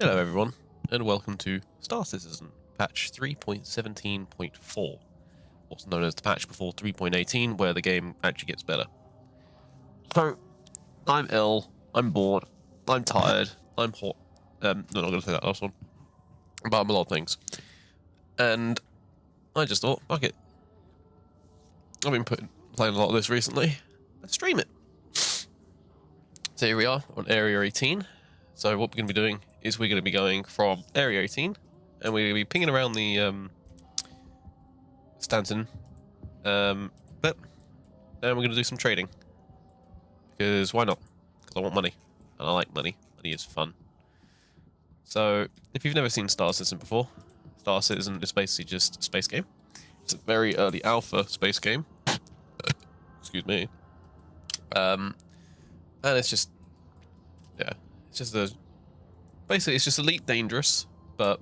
Hello everyone, and welcome to Star Citizen, patch 3.17.4, also known as the patch before 3.18, where the game actually gets better. So, I'm ill, I'm bored, I'm tired, I'm hot. No, I'm not going to say that last one. But I'm a lot of things. And I just thought, fuck it. I've been playing a lot of this recently. Let's stream it. So here we are on Area 18. So what we're going to be doing is we're going to be going from Area 18, and we're going to be pinging around the Stanton, but then we're going to do some trading, because why not? Because I want money, and I like money. Money is fun. So if you've never seen Star Citizen before, Star Citizen is basically just a space game. It's a very early alpha space game. Excuse me. And it's just, yeah, it's just basically it's just Elite Dangerous, but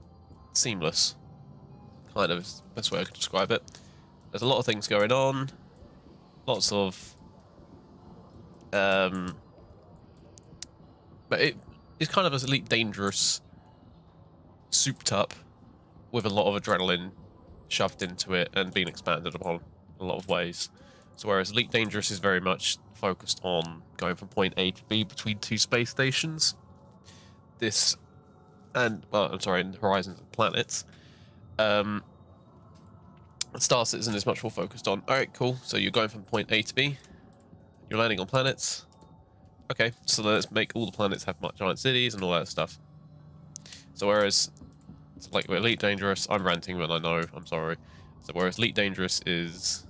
seamless. Kind of is the best way I could describe it. There's a lot of things going on, lots of, but it's kind of as Elite Dangerous souped up with a lot of adrenaline shoved into it and being expanded upon in a lot of ways. So whereas Elite Dangerous is very much focused on going from point A to B between two space stations, this, and, well, I'm sorry, in Horizons and Planets, Star Citizen is much more focused on, alright, cool, so you're going from point A to B, you're landing on planets, okay, so let's make all the planets have giant cities and all that stuff. So whereas, like with Elite Dangerous, I'm ranting when I know, I'm sorry. So whereas Elite Dangerous is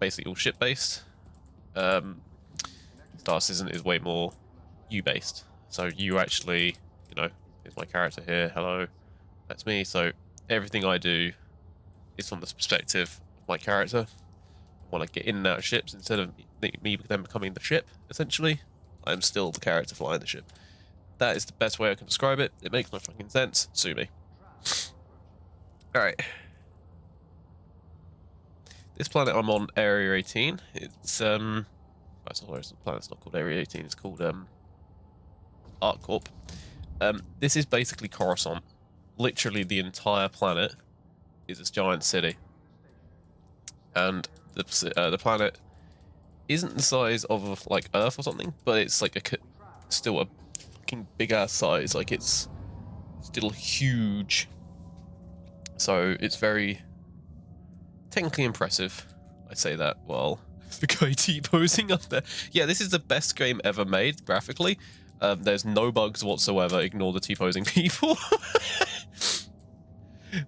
basically all ship-based, Star Citizen is way more you-based. So you actually, you know, here's my character here, hello, that's me, so everything I do is from the perspective of my character. When I get in and out of ships, instead of me then becoming the ship, essentially, I'm still the character flying the ship. That is the best way I can describe it. It makes no fucking sense. Sue me. Alright. This planet I'm on, Area 18. It's, that's not the planet's not called Area 18, it's called, ArcCorp. This is basically Coruscant. Literally the entire planet is this giant city. And the planet isn't the size of, like, Earth or something, but it's, like, still a fucking big-ass size. Like, it's still huge. So it's very technically impressive. I say that while the guy T-posing up there. Yeah, this is the best game ever made graphically. There's no bugs whatsoever. Ignore the T-posing people.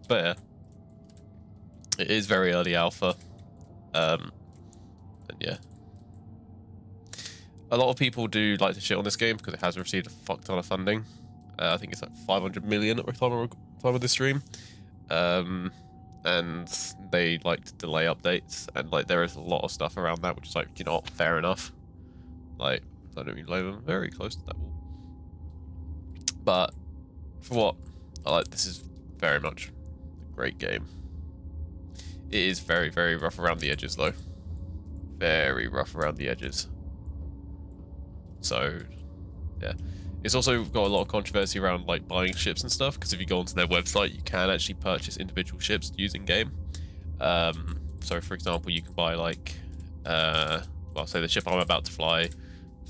But yeah, it is very early alpha. And yeah, a lot of people do like to shit on this game because it has received a fuck ton of funding. I think it's like 500 million at the time of this stream. And they like to delay updates, and like there is a lot of stuff around that, which is like, you know what, fair enough. Like, I don't even blame them. Very close to that wall. But for what I like, this is very much a great game. It is very, very rough around the edges, though. Very rough around the edges. So, yeah. It's also got a lot of controversy around like buying ships and stuff, because if you go onto their website, you can actually purchase individual ships using game. So for example, you can buy like, well, say the ship I'm about to fly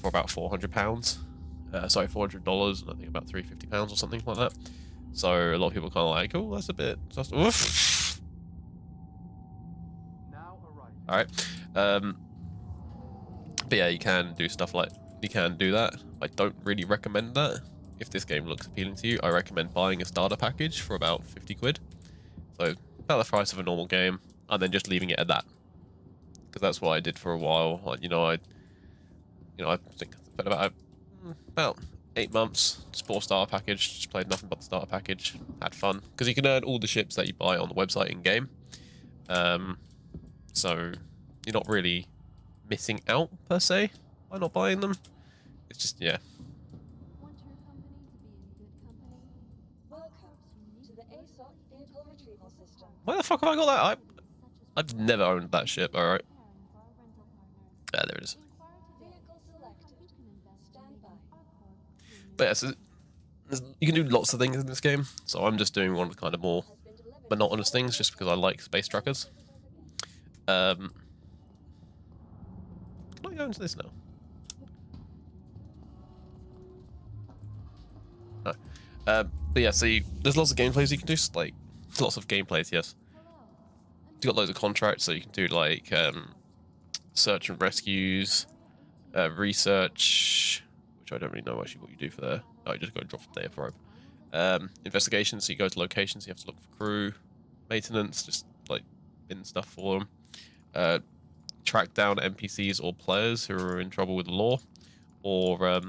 for about £400. Sorry, $400, and I think about £350 or something like that. So a lot of people are kind of like, oh, that's a bit. Oof. All right. But yeah, you can do stuff like. You can do that. I don't really recommend that. If this game looks appealing to you, I recommend buying a starter package for about 50 quid. So about the price of a normal game, and then just leaving it at that. Because that's what I did for a while. I think I spent about 8 months just bought a starter package, just played nothing but the starter package, had fun. Because you can earn all the ships that you buy on the website in game. So you're not really missing out per se by not buying them. It's just, yeah. Want your company to be in good company? Welcome to the ASOC vehicle retrieval system. Where the fuck have I got that? I've never owned that ship, alright. Yeah, there it is. Vehicle selected. Stand by. But yeah, so You can do lots of things in this game, so I'm just doing one of the kind of more monotonous things, just because I like space truckers. Can I go into this now? No. But yeah, so there's lots of gameplays you can do. Like, lots of gameplays, yes. You've got loads of contracts, so you can do like search and rescues, research, which I don't really know actually what you do for there. Oh, you just go and drop the data probe. Investigations, so you go to locations, you have to look for crew. Maintenance, just like bin stuff for them. Track down NPCs or players who are in trouble with the law, or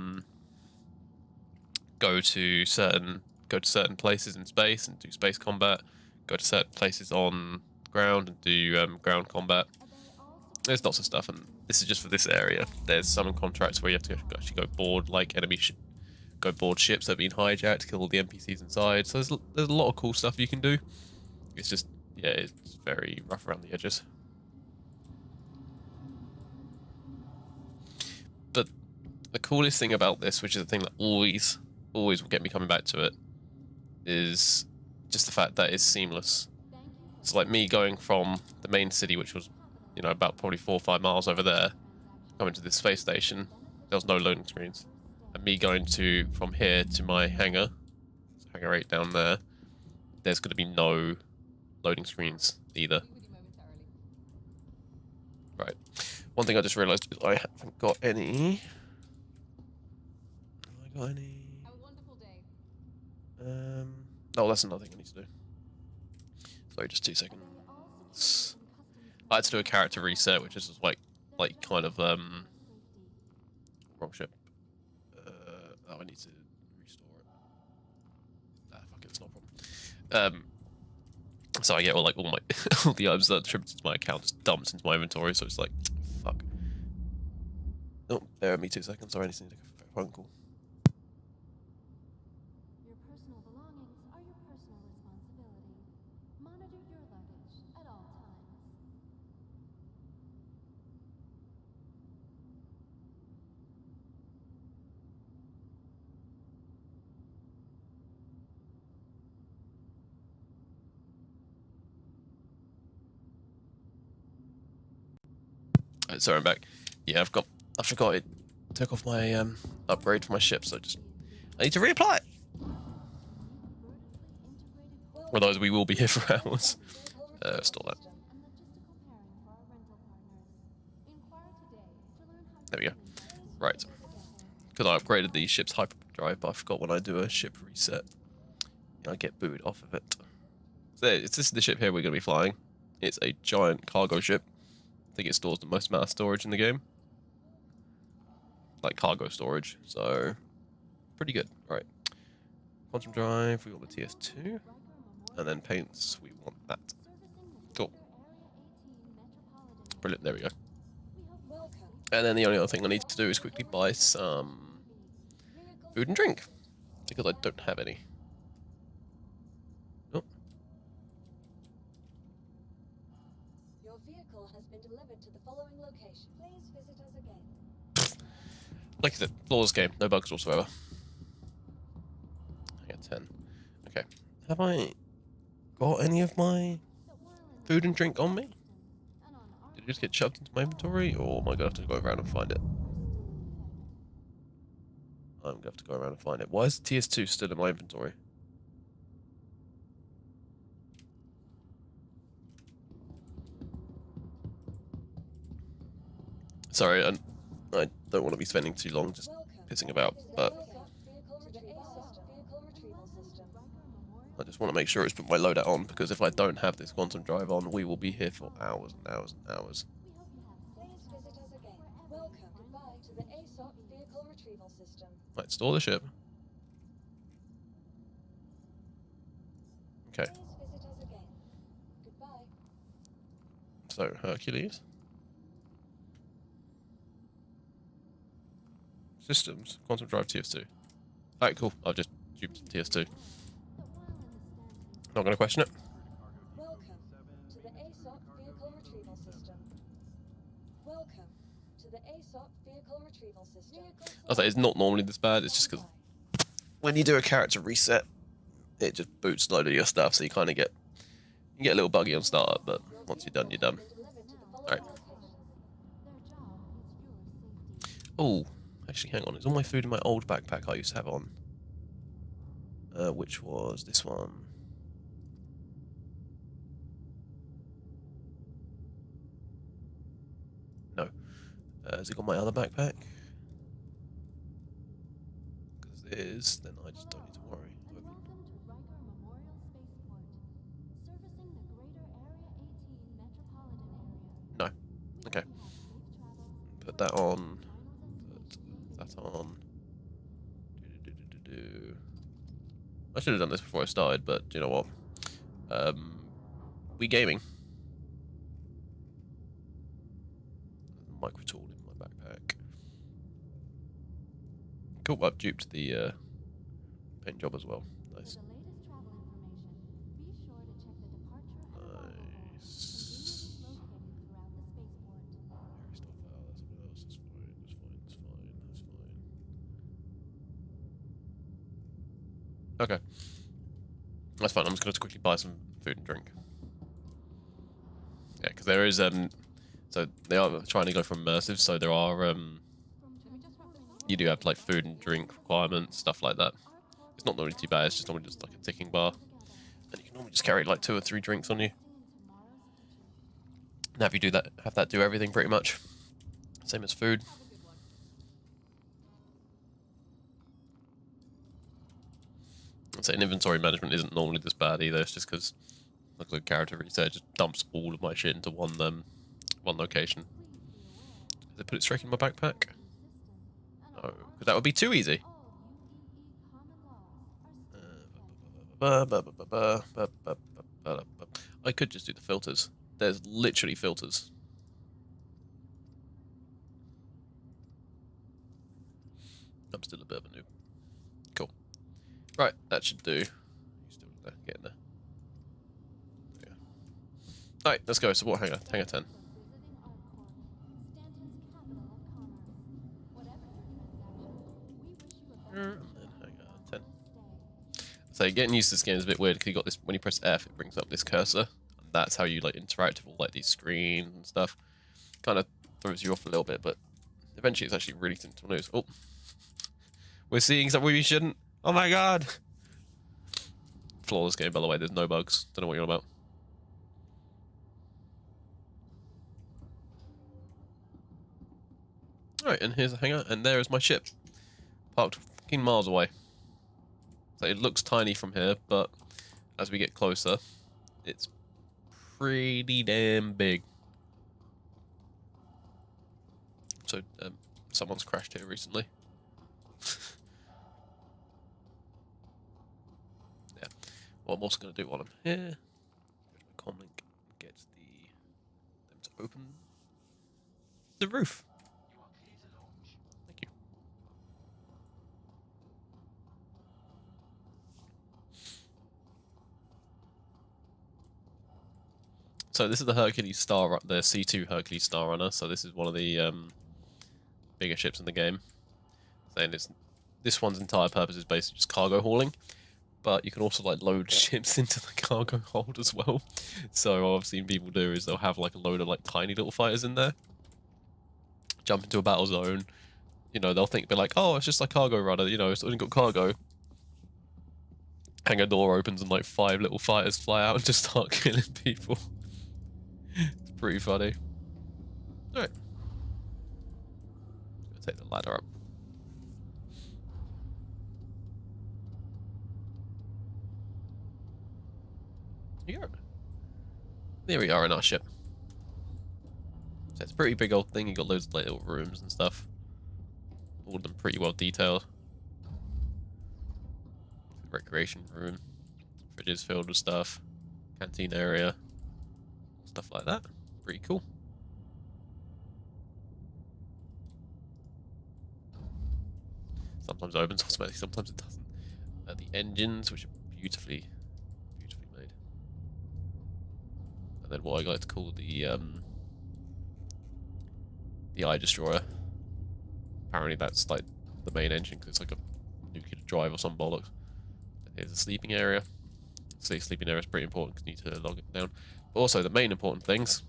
go to certain places in space and do space combat. Go to certain places on ground and do ground combat. There's lots of stuff, and this is just for this area. There's some contracts where you have to actually go board like go board ships that have been hijacked, kill all the NPCs inside. So there's a lot of cool stuff you can do. It's just, yeah, it's very rough around the edges. But the coolest thing about this, which is the thing that always will get me coming back to it, is just the fact that it's seamless. It's like me going from the main city, which was, you know, about probably 4 or 5 miles over there, coming to this space station. There was no loading screens. And me going from here to my hangar, so hangar 8 down there, there's going to be no loading screens either. Right. One thing I just realised is I haven't got any. Have I got any? Have a wonderful day. Oh, that's another thing I need to do. Sorry, just 2 seconds. I had to do a character reset, which is like kind of wrong ship. Oh, I need to restore it. Ah, fuck it, it's not a problem. So I get all my all the items that are attributed to my account just dumped into my inventory, so it's like, fuck. Oh, bear with me 2 seconds. Sorry, I just need to take a phone call. Your personal belongings are your personal responsibility. Monitor your luggage at all times. Sorry, I'm back. Yeah, I forgot it. Took off my upgrade for my ship, so I need to reapply it. Otherwise, we will be here for hours. Store that. There we go. Right. Because I upgraded the ship's hyperdrive, but I forgot when I do a ship reset, I get booted off of it. So this is the ship here we're going to be flying. It's a giant cargo ship. I think it stores the most amount of storage in the game. Like cargo storage, so pretty good. Right. Quantum drive, we want the TS2. And then paints, we want that. Cool. Brilliant, there we go. And then the only other thing I need to do is quickly buy some food and drink. Because I don't have any. Oh. Your vehicle has been delivered to the following location. Please visit us again. Like I said, flawless game, no bugs whatsoever. I got 10. Okay. Have I got any of my food and drink on me? Did it just get shoved into my inventory, or am I gonna have to go around and find it? I'm gonna have to go around and find it. Why is the TS2 still in my inventory? Sorry, I don't want to be spending too long just pissing about, but I just want to make sure it's put my loadout on, because if I don't have this quantum drive on, we will be here for hours and hours and hours. Please visit us again. Welcome. Goodbye to the ASOP vehicle retrieval system. Right, store the ship. Okay. Please visit us again. Goodbye. So, Hercules. Systems. Quantum drive TS2. Alright, cool. I'll just duped TS2. Not going to question it. Welcome to the ASOP vehicle retrieval system. Welcome to the ASOP vehicle retrieval system. I was like, it's not normally this bad, it's just because when you do a character reset, it just boots a load of your stuff, so you kind of get a little buggy on startup, but once you're done, you're done. Alright. Oh, actually, hang on. Is all my food in my old backpack I used to have on? Which was this one? No. Has it got my other backpack? Because it is, then I just don't need to worry. And welcome to Riker Memorial Spaceport, servicing the greater Area 18 metropolitan area. No. Okay. Put that on. Put that on. I should have done this before I started, but you know what? Wii Gaming. Micro tool in my backpack. Cool, I've duped the paint job as well. Nice. Nice. Okay. That's fine. I'm just going to quickly buy some food and drink. Yeah, because there is so they are trying to go for immersive, so there are you do have like food and drink requirements, stuff like that. It's not normally too bad. It's just normally just like a ticking bar, and you can normally just carry like 2 or 3 drinks on you. Now if you do that, have that do everything pretty much. Same as food. I'd say inventory management isn't normally this bad either. It's just because, like the character reset, just dumps all of my shit into one location. Did they put it straight in my backpack? No, because that would be too easy. I could just do the filters. There's literally filters. I'm still a bit of a noob. Cool. Right, that should do. You're still there, getting there. Yeah. Alright, let's go. So what hangar? Hangar 10. And then hangar 10. So getting used to this game is a bit weird because you got this, when you press F, it brings up this cursor. And that's how you like interact with all like these screens and stuff. Kind of throws you off a little bit, but eventually it's actually really simple news. Oh, we're seeing something we shouldn't. Oh my god! Flawless game, by the way. There's no bugs. Don't know what you're on about. Alright, and here's a hangar, and there is my ship. Parked fucking miles away. So it looks tiny from here, but as we get closer, it's pretty damn big. So, someone's crashed here recently. Yeah. What I'm also going to do while I'm here, go to my comlink, get them to open the roof. Thank you. So this is the Hercules Star, the C2 Hercules Star Runner. So this is one of the bigger ships in the game. Saying this one's entire purpose is basically just cargo hauling, but you can also like load ships into the cargo hold as well. So what I've seen people do is they'll have like a load of like tiny little fighters in there, jump into a battle zone. You know, they'll be like, oh, it's just like cargo runner. You know, it's only got cargo. Hangar door opens and like 5 little fighters fly out and just start killing people. It's pretty funny. Alright. Take the ladder up. Here you go. There we are in our ship. So it's a pretty big old thing. You got loads of little rooms and stuff. All of them pretty well detailed. Recreation room. Fridges filled with stuff. Canteen area. Stuff like that. Pretty cool. Sometimes it opens automatically, sometimes it doesn't. The engines, which are beautifully made. And then what I like to call the Eye Destroyer. Apparently that's like the main engine because it's like a nuclear drive or some bollocks. Here's a sleeping area. See, sleeping area is pretty important because you need to log it down. But also, the main important things.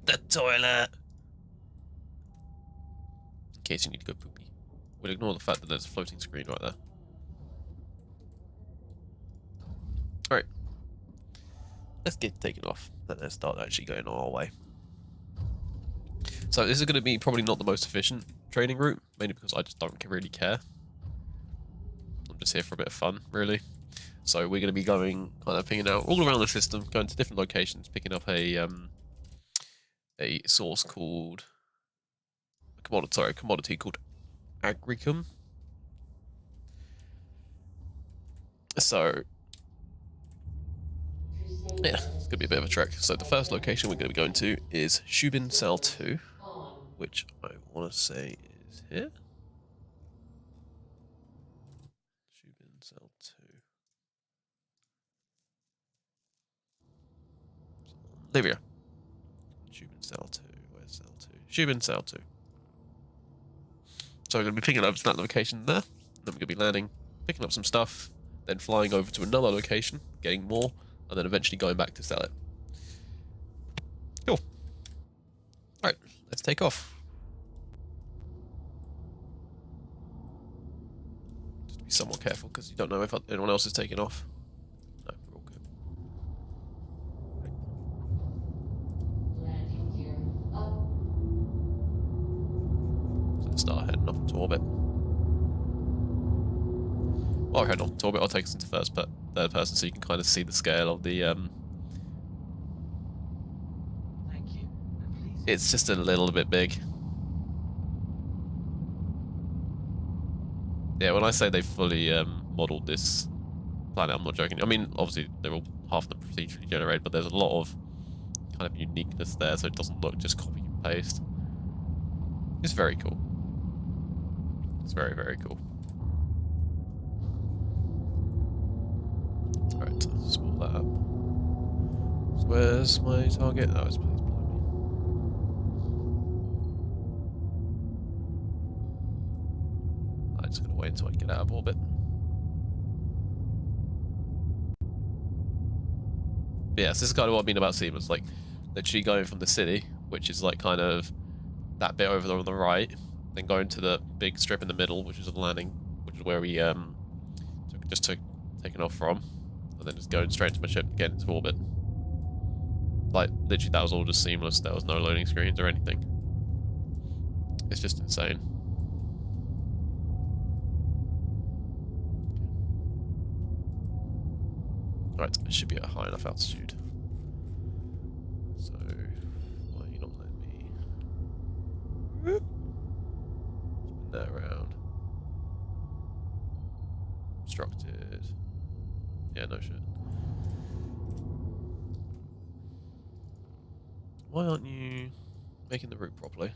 The toilet! In case you need to go poopy. We'll ignore the fact that there's a floating screen right there. Alright. Let's get taken off. And then start actually going our way. So this is going to be probably not the most efficient training route. Mainly because I just don't really care. I'm just here for a bit of fun, really. So we're going to be going, kind of pinging out all around the system, going to different locations, picking up a source called commodity called Agricum. So yeah, it's gonna be a bit of a trek. So the first location we're gonna be going to is Shubin Cell 2, which I want to say is here. Shubin Cell 2. Livia. Shubin Cell 2. Where's Cell 2? Shubin Cell 2. So we're going to be picking up to that location there. Then we're going to be landing, picking up some stuff, then flying over to another location, getting more, and then eventually going back to sell it. Cool. Alright, let's take off. Just be somewhat careful because you don't know if anyone else is taking off. No, we're all good. So let's start heading off into orbit. While we're heading off into orbit, I'll take us into third person so you can kind of see the scale of the Thank you. Please. It's just a little bit big. Yeah, when I say they fully modeled this planet, I'm not joking. I mean, obviously, they're all half the procedurally generated, but there's a lot of kind of uniqueness there, so it doesn't look just copy and paste. It's very cool. It's very, very cool. Alright, let's pull that up. So where's my target? Oh, it's below me. I'm just gonna wait until I get out of orbit. But yes, this is kind of what I mean about Siemens, like literally going from the city, which is like kind of that bit over there on the right, then going to the big strip in the middle, which is the landing, which is where we took taken off from, and then just going straight into my ship and getting into orbit. Like literally, that was all just seamless. There was no loading screens or anything. It's just insane. Right, it should be at a high enough altitude. So, why are you not letting me? Whoop. Spin that around. Obstructed. Yeah, no shit. Why aren't you making the route properly?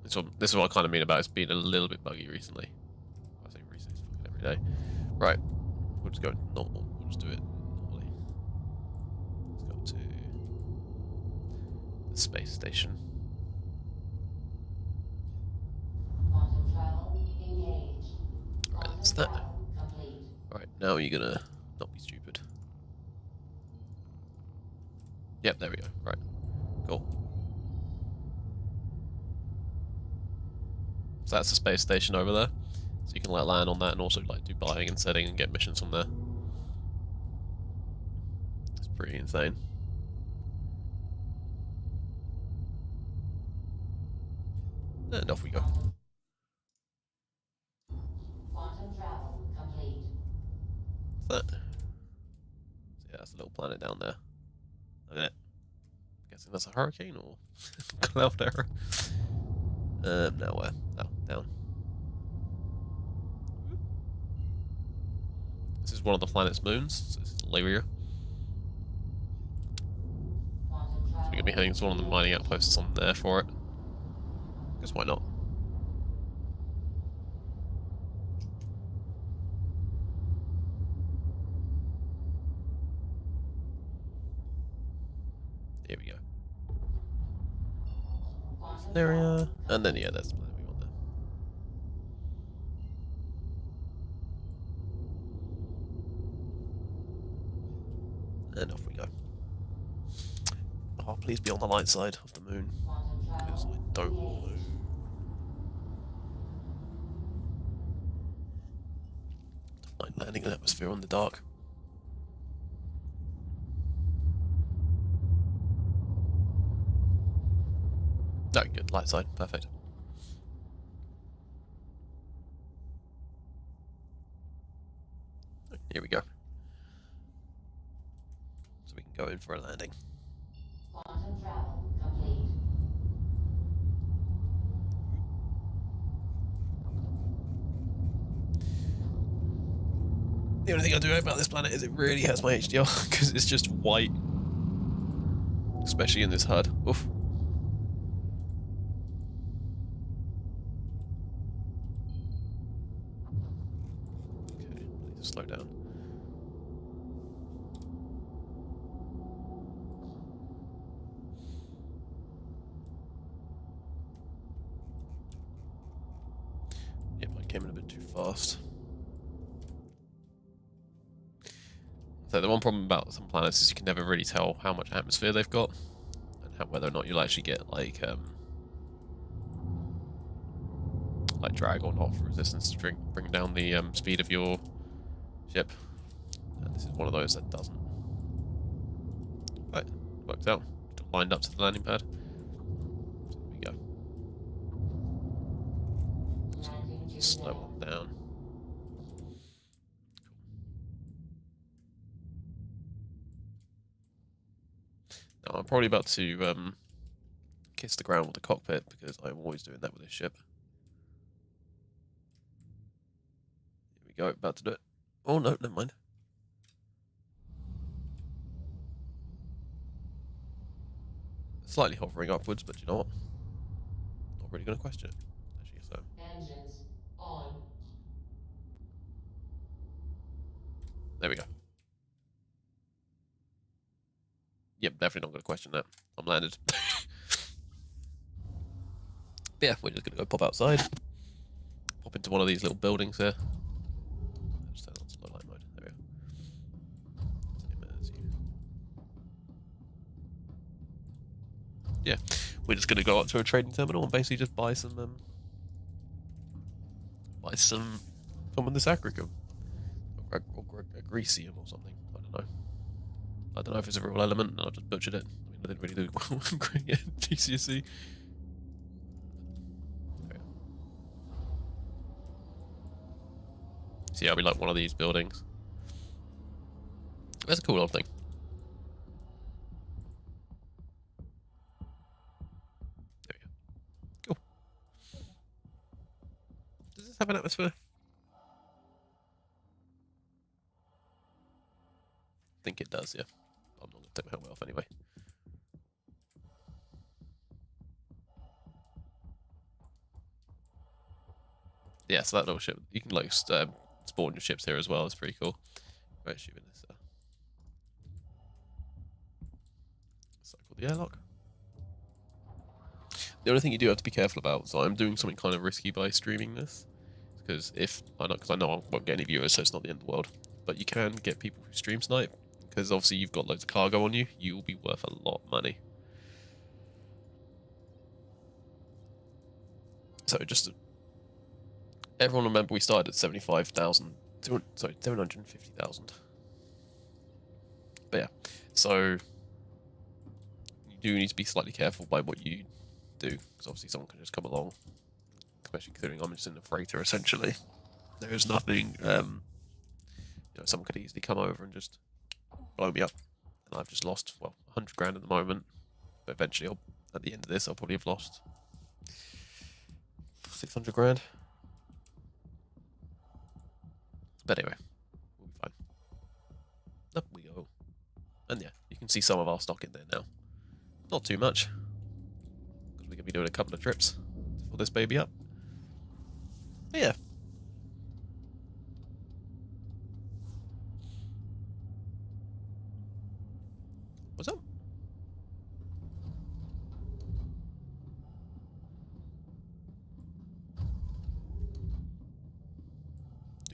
This is what I kind of mean about it's been a little bit buggy recently. I think recently, it's fucking every day. Right, we'll just go normal. We'll just do it normally. Let's go to the space station. Quantum travel engaged. Right, that's that. Right, now you're gonna not be stupid. Yep, there we go. Right, cool. So that's the space station over there. So you can like land on that and also like do buying and setting and get missions from there. It's pretty insane. And off we go. Quantum travel complete. What's that? So yeah, that's a little planet down there. Look at it. Guessing that's a hurricane or cloud error. Now where? Oh, down. This is one of the planet's moons. So this is Lyria. Quantum So we're travel. gonna be heading to one of the mining outposts on there for it. Because why not? Here we go. Quantum area, and then yeah, that's the planet we want there. And off we go. Oh, please be on the light side of the moon, Quantum because I travel don't want to. engaged. Like landing in atmosphere on the dark. No, good. Light side. Perfect. Here we go. So we can go in for a landing. Quantum travel complete. The only thing I do know about this planet is it really has my HDR, because it's just white. Especially in this HUD. Oof. Okay, please slow down. Yep, I came in a bit too fast. So the one problem about some planets is you can never really tell how much atmosphere they've got, and whether or not you'll actually get like drag or not for resistance to bring down the speed of your ship. And this is one of those that doesn't. But worked out. Got lined up to the landing pad. So there we go. Landing to Slow now. on down. Now I'm probably about to kiss the ground with the cockpit, because I'm always doing that with this ship. Here we go, about to do it. Oh no, never mind. Slightly hovering upwards, but you know what? Not really going to question it. Actually, so Engines on. there we go. Yep, definitely not going to question that. I'm landed. But yeah, we're just going to go pop outside. Pop into one of these little buildings here. Just turn on to low light mode. There we go. Same as you. Yeah, we're just going to go up to a trading terminal and basically just buy some common this agricum. Or agricium or something. I don't know. I don't know if it's a real element, and I just butchered it. I mean, I didn't really do great GCSE. See, I'll be like one of these buildings. That's a cool little thing. There we go. Cool. Does this have an atmosphere? I think it does, yeah. I'm not going to take my helmet off anyway. Yeah, so that little ship, you can like spawn your ships here as well. It's pretty cool. Right, shooting this. Cycle the airlock. The only thing you do have to be careful about, so I'm doing something kind of risky by streaming this, because I know I won't get any viewers, so it's not the end of the world. But you can get people who stream snipe, because obviously you've got loads of cargo on you. You will be worth a lot of money. So just everyone remember we started at 75,000. Sorry, 750,000. But yeah, so you do need to be slightly careful by what you do, because obviously someone can just come along, especially considering I'm just in a freighter essentially. There is nothing, someone could easily come over and just blow me up, and I've just lost, well, 100 grand at the moment, but eventually at the end of this I'll probably have lost 600 grand. But anyway, we'll be fine. Up we go. And yeah, you can see some of our stock in there now. Not too much, because we're going to be doing a couple of trips to fill this baby up. But yeah. What's up?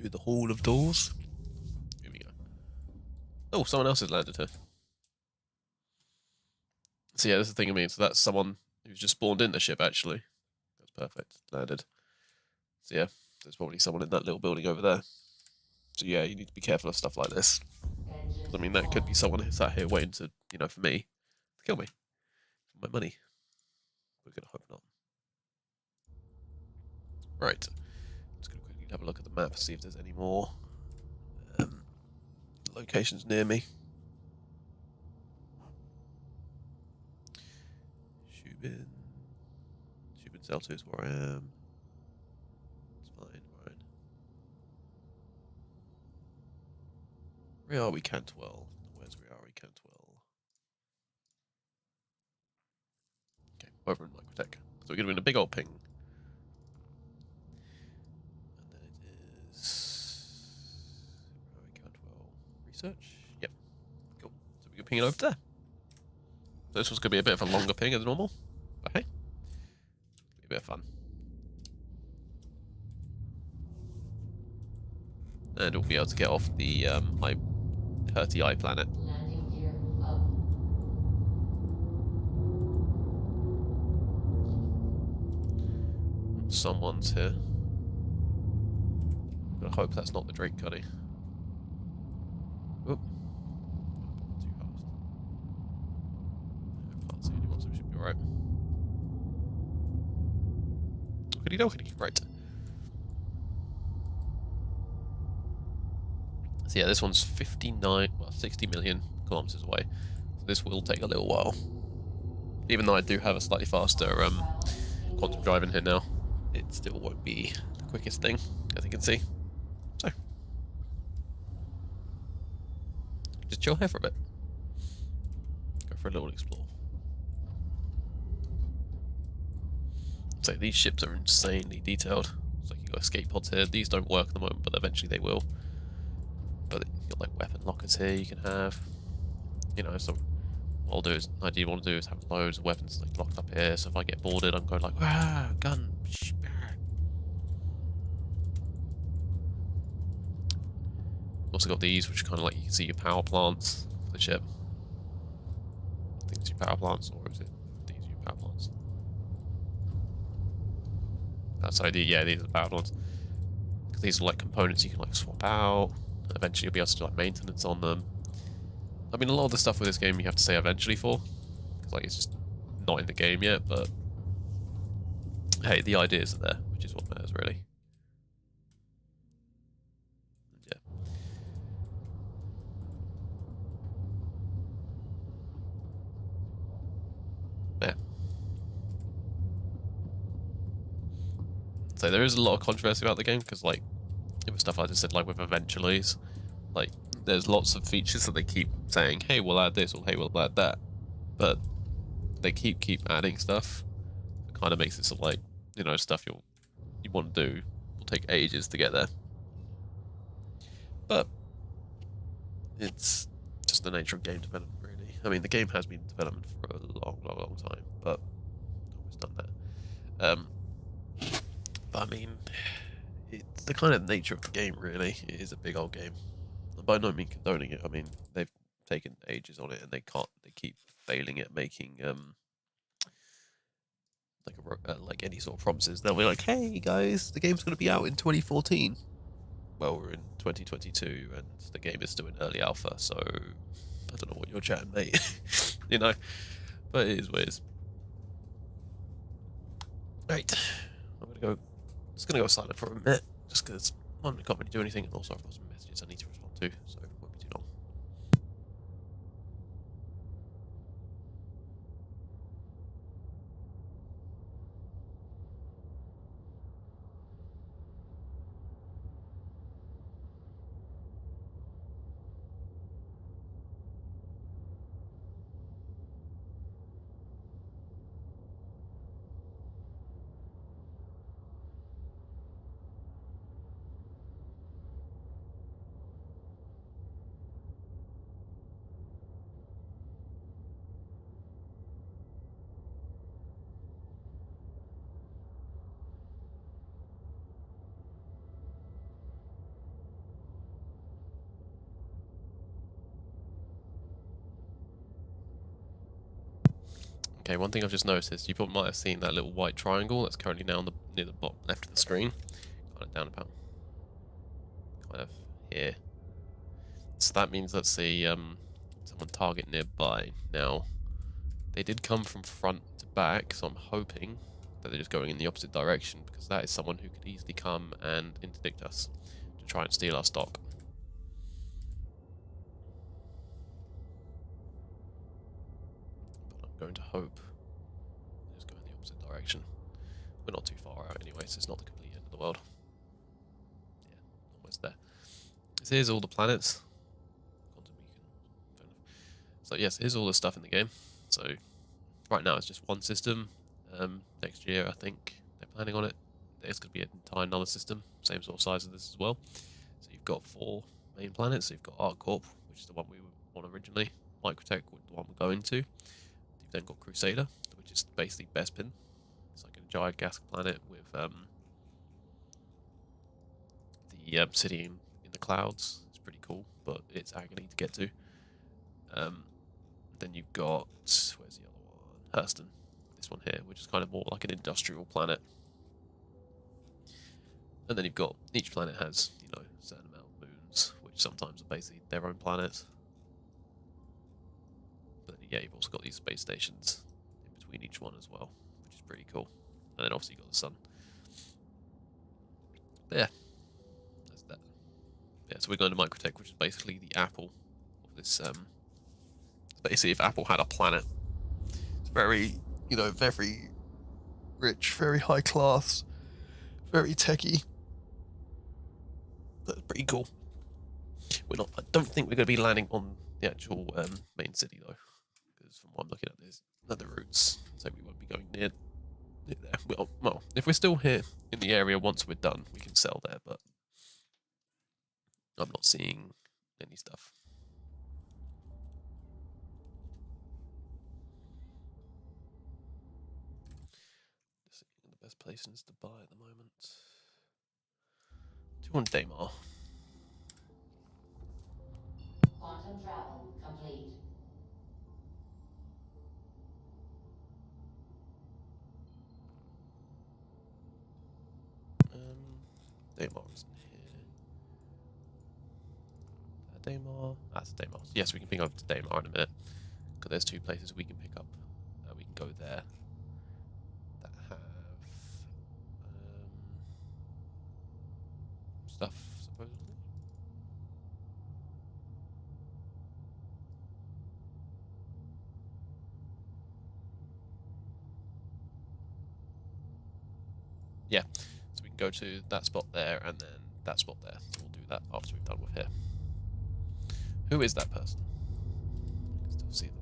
do the Hall of Doors. Here we go. Oh, someone else has landed here. So yeah, this is the thing I mean. So that's someone who's just spawned in the ship, actually. That's perfect. Landed. So yeah, there's probably someone in that little building over there. So yeah, you need to be careful of stuff like this. I mean, that could be someone who's sat here waiting to, you know, for me, to kill me. For my money. We're going to hope not. Right. Just going to quickly have a look at the map, see if there's any more locations near me. Shubin. Shubin Cell 2 is where I am. It's fine, right. Where are we, Cantwell? Where's where are we, Cantwell? Okay, over in Microtech. So we're going to be in a big old ping. And then it is... Where are we, Cantwell? Research? Yep. Cool. So we can ping it over there. So this was going to be a bit of a longer ping than normal. But hey. Be a bit of fun. And we'll be able to get off the Hurty Eye planet. Landing gear up. Someone's here. I hope that's not the Drake Cuddy. Oop. Too fast. I can't see anyone, so we should be alright. Okie dokie. Right. So yeah, this one's 60 million kilometers away. So this will take a little while. Even though I do have a slightly faster quantum drive in here now, it still won't be the quickest thing, as you can see. So, just chill here for a bit. Go for a little explore. So these ships are insanely detailed. It's like you've got escape pods here. These don't work at the moment, but eventually they will. But you've got like weapon lockers here you can have. You know, so what I'll do is, the idea you want to do is have loads of weapons like locked up here. So if I get boarded, I'm going like, ah, gun. Also got these, which kind of like you can see your power plants for the ship. I think it's your power plants, or is it these are your power plants? That's idea. Yeah, these are the power plants. Because these are like components you can like swap out. Eventually, you'll be able to do like maintenance on them. I mean, a lot of the stuff with this game you have to say eventually for, because like it's just not in the game yet. But hey, the ideas are there, which is what matters really. Yeah. Yeah. So there is a lot of controversy about the game because, like, it was stuff I just said, like with eventuallys, like there's lots of features that they keep saying, hey, we'll add this or hey, we'll add that, but they keep adding stuff. It kind of makes it sort of like, you know, stuff you want to do will take ages to get there. But it's just the nature of game development, really. I mean, the game has been in development for a long time, but always done that. But I mean, it's the kind of nature of the game, really. It is a big old game. And by no means condoning it. I mean, they've taken ages on it, and they keep failing at making like any sort of promises. They'll be like, "Hey guys, the game's going to be out in 2014." Well, we're in 2022, and the game is still in early alpha. So I don't know what you're chatting, mate. You know, but it is what it is. Right, I'm gonna go. Just gonna go silent for a minute, just because I can't really do anything, and also I've got some messages I need to respond to, so it won't be too long. Okay, one thing I've just noticed is you probably might have seen that little white triangle that's currently now on the near the bottom left of the screen. Kind of down about kind of here. So that means that's a someone target nearby. Now, they did come from front to back, so I'm hoping that they're just going in the opposite direction, because that is someone who could easily come and interdict us to try and steal our stock. But I'm going to hope they just go in the opposite direction. We're not too far out anyway, so it's not the complete end of the world. Yeah, almost there. So here's all the planets. So yes, here's all the stuff in the game. So right now it's just one system. Next year I think they're planning on it. There's going to be an entire another system, same sort of size as this as well. So you've got 4 main planets. So you've got ArcCorp, which is the one we want originally. Microtech, the one we're going to. You've then got Crusader, which is basically Bespin. It's like a giant gas planet with the city in the clouds. It's pretty cool, but it's agony to get to. Then you've got, where's the other one? Hurston, this one here, which is kind of more like an industrial planet. And then you've got, each planet has, you know, a certain amount of moons, which sometimes are basically their own planets. But yeah, you've also got these space stations in between each one as well, which is pretty cool. And then obviously you've got the sun. But yeah, that's that. Yeah, so we're going to Microtech, which is basically the Apple of this, basically if Apple had a planet. It's very, you know, very rich, very high class, very techy. That's pretty cool. We're not. I don't think we're going to be landing on the actual main city though, because from what I'm looking at, there's other routes, so we won't be going near there. Well, if we're still here in the area once we're done, we can sell there, but I'm not seeing any stuff. The best places to buy at the moment. 200 Daymar. Quantum travel complete. Daymar isn't here. Daymar. That's Daymar. Yes, we can pick up to Daymar in a minute. Because there's 2 places we can pick up. We can go there. That have stuff, supposedly. Yeah, so we can go to that spot there and then that spot there. So we'll do that after we've done with here. Who is that person? I can still see them.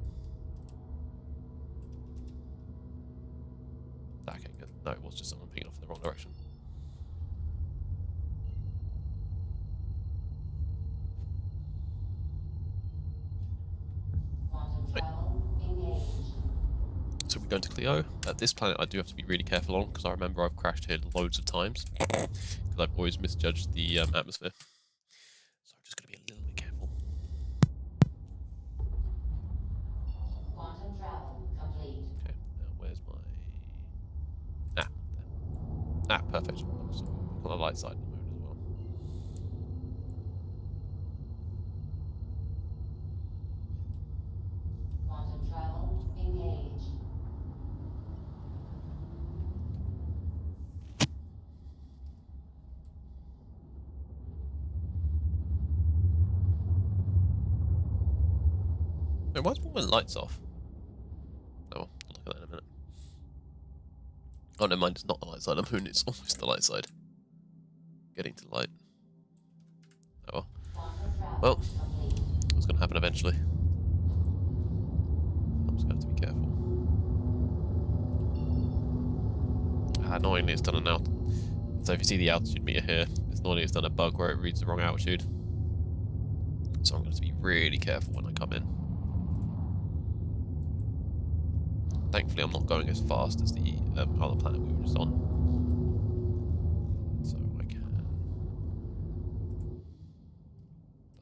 Okay, good. No, it was just someone picking off in the wrong direction. Quantum travel engaged. So we're going to Clio. This planet I do have to be really careful on, because I remember I've crashed here loads of times. Because I've always misjudged the atmosphere. So I'm just going to be a little bit careful. Quantum travel complete. Okay, now where's my... perfect. So on the light side of the moon as well. Quantum travel engaged. Wait, why is all my lights off? Oh, well, I'll look at that in a minute. Oh, never mind, it's not the light side of the moon, it's almost the light side. Getting to light. Oh well. Well, it's going to happen eventually. I'm just going to have to be careful. Annoyingly, it's done an out. So if you see the altitude meter here, it's annoyingly it's done a bug where it reads the wrong altitude. So I'm going to have to be really careful when I come in. Thankfully, I'm not going as fast as the other planet we were just on. So I can... I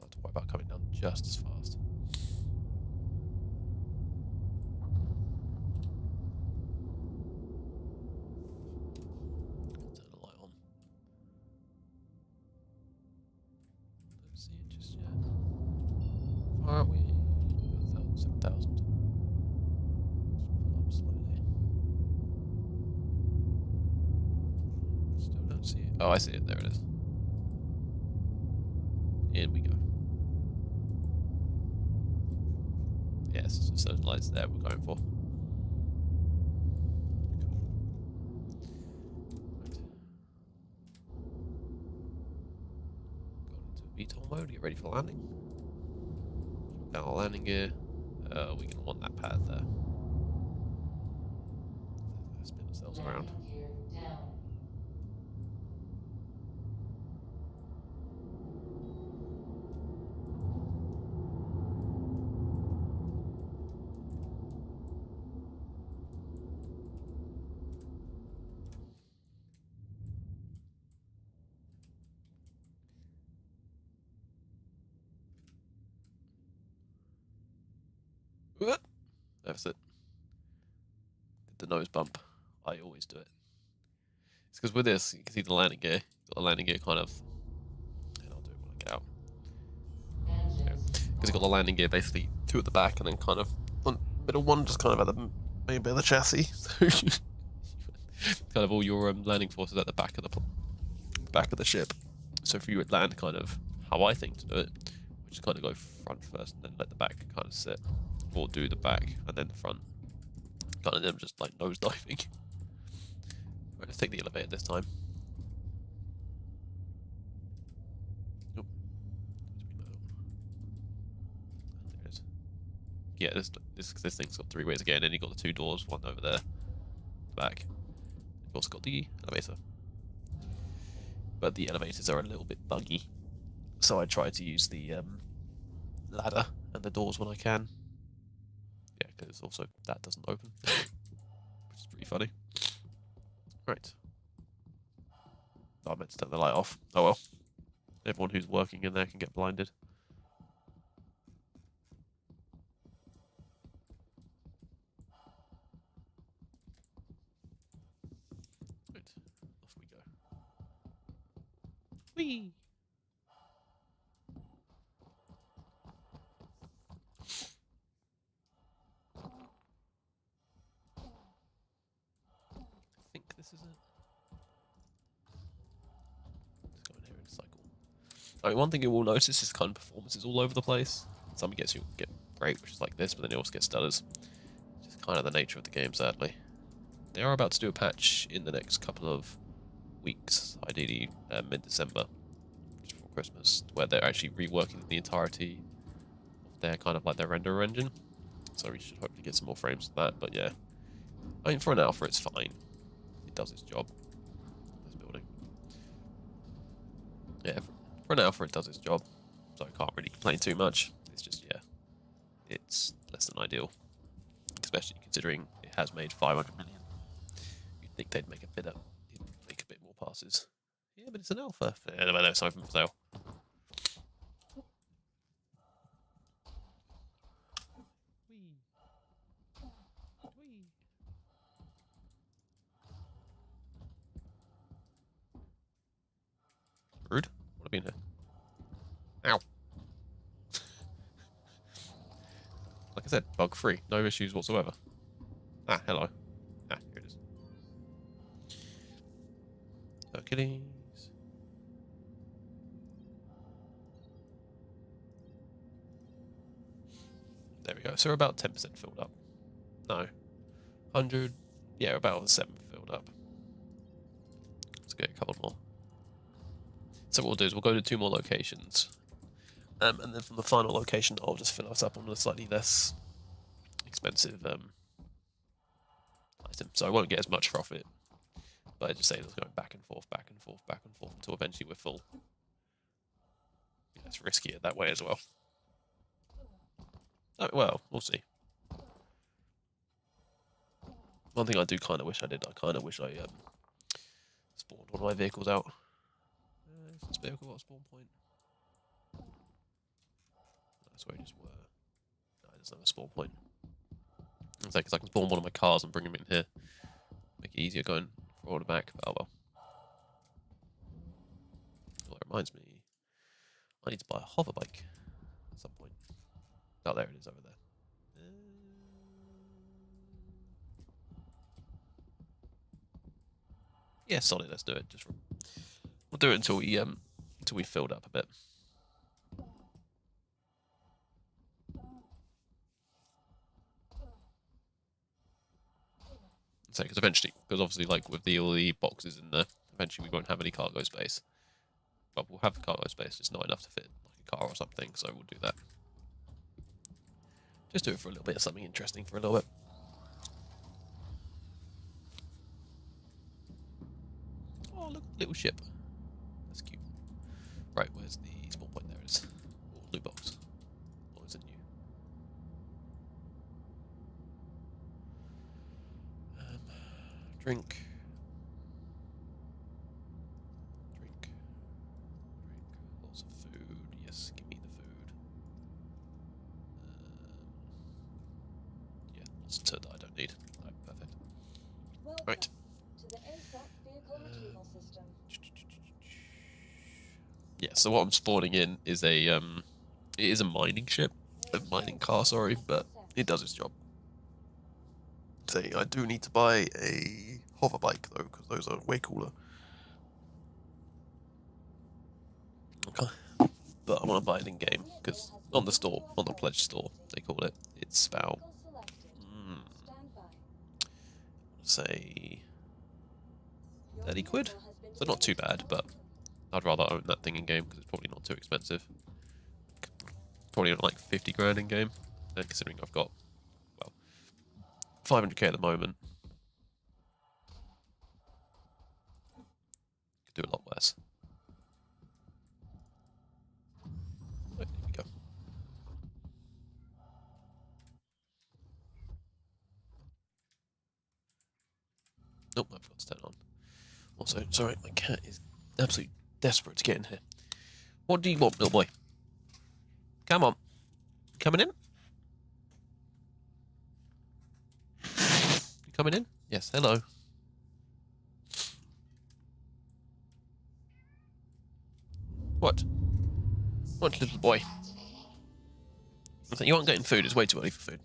don't have to worry about coming down just as fast. Oh, I see it. There it is. In we go. Yes, it's just those lights there we're going for. Got into VTOL mode. Get ready for landing. Down our landing gear. We're gonna want that pad there. Spin ourselves around. Landing gear down. Whoop. That's it. Did the nose bump. I always do it. It's because with this, you can see the landing gear. Got the landing gear kind of. And I'll do it when I get out. Engines. Because you've got the landing gear basically two at the back and then kind of one middle one just kind of at the main bit of the chassis. So kind of all your landing forces at the back of the ship. So if you would land kind of how I think to do it, which is kind of go front first and then let the back kind of sit, or do the back and then the front, kind of them just like nose diving. Right, let's take the elevator this time. Nope. There it is. Yeah, this thing's got three ways again, and you've got the two doors, one over there, back. You've also got the elevator. But the elevators are a little bit buggy, so I try to use the ladder and the doors when I can. Yeah, because also that doesn't open, which is pretty funny. Right. Oh, I meant to turn the light off. Oh well. Everyone who's working in there can get blinded. Right. Off we go. Whee! I think this is it. Let's go in here and cycle. I mean, one thing you will notice is kind of performances all over the place. Some gets you get great, which is like this, but then you also get stutters. Just kind of the nature of the game, sadly. They are about to do a patch in the next couple of weeks, ideally mid-December, just before Christmas, where they're actually reworking the entirety of their kind of like their render engine. So we should hopefully get some more frames of that. But yeah, I mean, for an alpha, it's fine. It does its job. This building. Yeah, for an alpha, it does its job. So I can't really complain too much. It's just, yeah, it's less than ideal. Especially considering it has made 500 million. You'd think they'd make a bit more passes. Yeah, but it's an alpha. Yeah, no, it's open for sale. Whee. Whee. Rude. What have been here? Ow. Like I said, bug free, no issues whatsoever. Ah, hello. Ah, here it is. Hercules. There we go. So we're about 10% filled up. No. 100. Yeah, about 7 filled up. Let's get a couple more. So what we'll do is we'll go to 2 more locations. And then from the final location, I'll just fill us up on a slightly less expensive item. So I won't get as much profit. But I just say it's going back and forth, back and forth, back and forth until eventually we're full. Yeah, it's riskier that way as well. Oh, well, we'll see. One thing I do kind of wish I did, I kind of wish I spawned one of my vehicles out. Is this vehicle got a spawn point? That's where I just were. No, it doesn't have a spawn point. It's like, 'cause I can spawn one of my cars and bring them in here. Make it easier going forward and back, but oh well. Well, that reminds me, I need to buy a hover bike at some point. Oh, there it is over there. Yeah, solid, let's do it. Just We'll do it until we filled up a bit. So, because eventually, because obviously, like with all the boxes in there, eventually we won't have any cargo space. But we'll have the cargo space, just not enough to fit like a car or something. So we'll do that. Just do it for a little bit of something interesting for a little bit. Oh, look, little ship. That's cute. Right, where's the spawn point? There it is. Oh, loot box. Or is it new? Drink. Drink. Lots of food. Yes, give me the food. Yeah, lots of turd that I don't need. Right, perfect. Welcome Right. to the ASAP vehicle retrieval system. Yeah, so what I'm spawning in is a it is a mining ship, a mining car, sorry, but it does its job. So I do need to buy a hover bike though, because those are way cooler. Okay, but I want to buy it in game because on the store, on the pledge store, they call it. It's about Vehicle selected. Stand by. say Your 30 quid. vehicle has been So not too bad, but I'd rather own that thing in game because it's probably not too expensive. Probably not like 50 grand in game, and considering I've got, well, 500k at the moment. Could do a lot worse. Right, there we go. Nope, I forgot to turn it on. Also, sorry, my cat is absolutely desperate to get in here. What do you want, little boy? Come on. Coming in? You coming in? Yes, hello. What? What, little boy? I think you aren't getting food. It's way too early for food.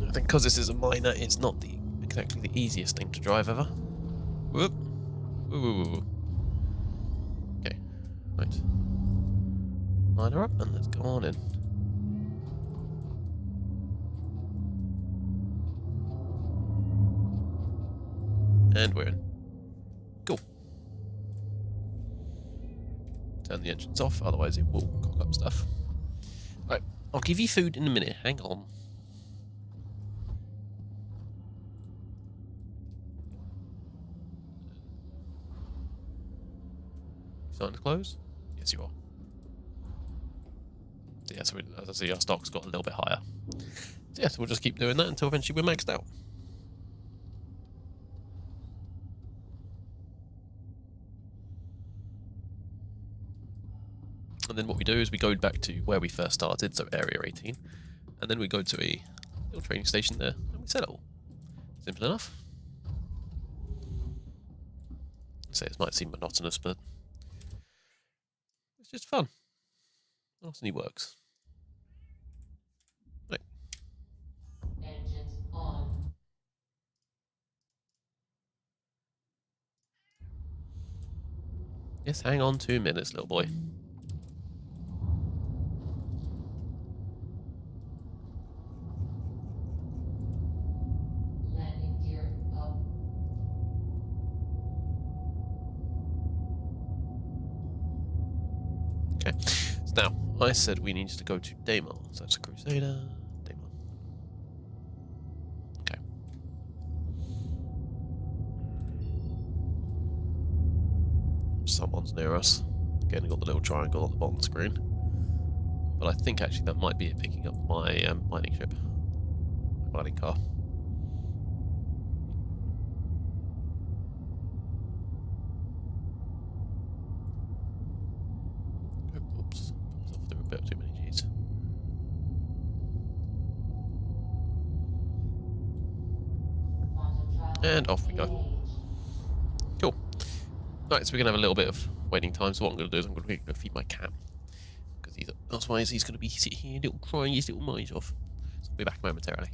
I think because this is a miner, it's not exactly the easiest thing to drive ever. Whoop. Woo, woo, woo, woo. Okay, right. Line her up and let's go on in. And we're in. Cool. Turn the engines off, otherwise it will cock up stuff. Right, I'll give you food in a minute. Hang on. Starting to close? Yes, you are. So yeah, so as I see, our stock's got a little bit higher. So yeah, so we'll just keep doing that until eventually we're maxed out. And then what we do is we go back to where we first started, so Area 18, and then we go to a little training station there, and we settle. Simple enough. I say this might seem monotonous, but it's just fun. Nice and he works. Right. Engines on. Yes, hang on 2 minutes, little boy. Landing gear up. Okay. So now, I said we needed to go to Daymar. So that's a Crusader. Daymar. Okay. Someone's near us. Again, got the little triangle on the bottom screen. But I think actually that might be it picking up my mining ship. My mining car. Oops. Put myself through a bit too many G's. Quantum travel. And off we go. engaged. Cool. Right, so we're going to have a little bit of waiting time. So what I'm going to do is I'm going to go feed my cat. Because otherwise he's going to be sitting here little crying his little minds off. So Be back momentarily.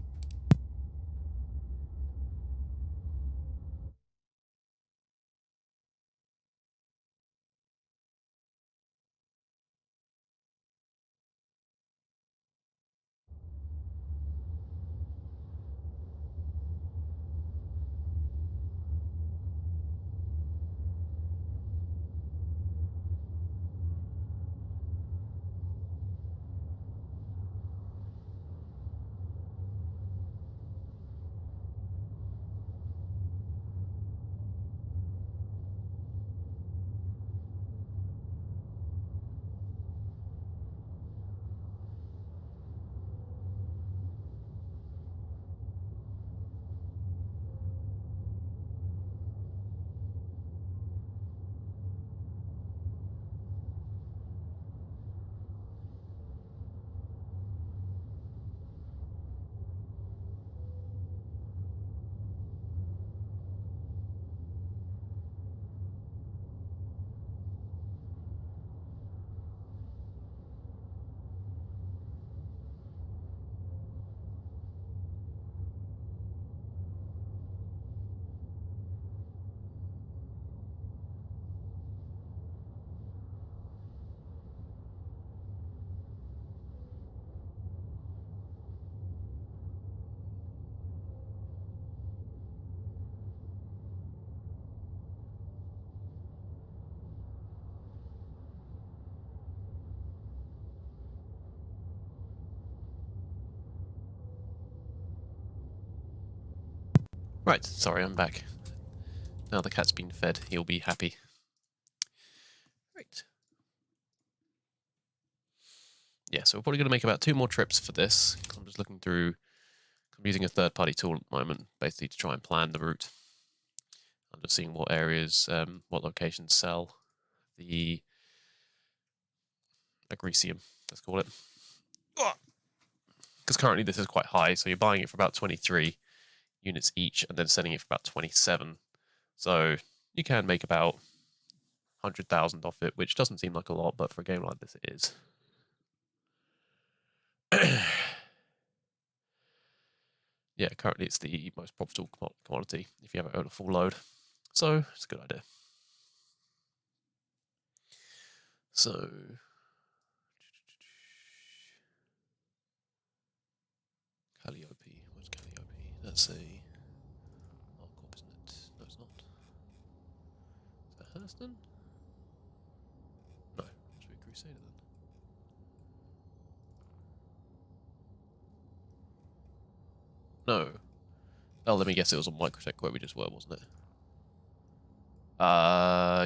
Right, sorry, I'm back. Now the cat's been fed, he'll be happy. Right. Yeah, so we're probably going to make about 2 more trips for this. I'm just looking through. I'm using a third-party tool at the moment, basically to try and plan the route. I'm just seeing what areas, what locations sell the Agricium, let's call it. Because currently this is quite high, so you're buying it for about 23 units each and then selling it for about 27. So you can make about 100,000 off it, which doesn't seem like a lot, but for a game like this it is. Yeah, currently it's the most profitable commodity if you have it on a full load. So it's a good idea. So Calliope, where's Calliope? That's a Arcorp, isn't it? No, it's not. Is that Hurston? No, it must be a Crusader then. No. Oh, let me guess, it was on Microtech where we just were, wasn't it?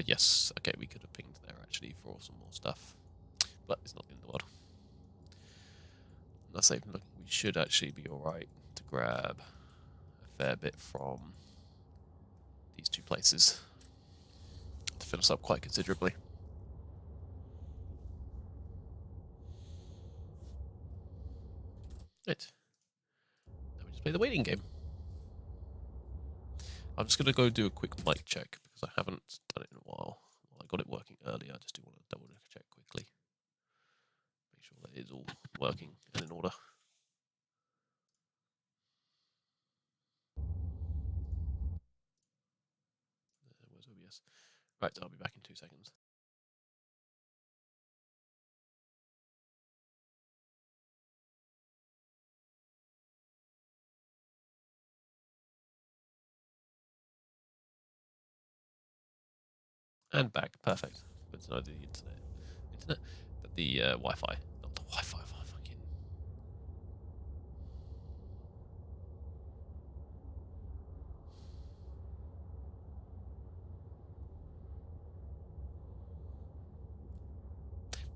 Yes. Okay, we could have pinged there actually for some more stuff, but it's not in the world. Let's say we should actually be alright to grab a fair bit from these 2 places to fill us up quite considerably. Right. Now we just play the waiting game. I'm just going to go do a quick mic check because I haven't done it in a while. Well, I got it working earlier. I just do want to double check quickly. Make sure that it is all working and in order. Where's OBS? Right, I'll be back in 2 seconds. And back. Perfect. Good to know the internet, but the Wi-Fi, not the Wi-Fi. Fucking.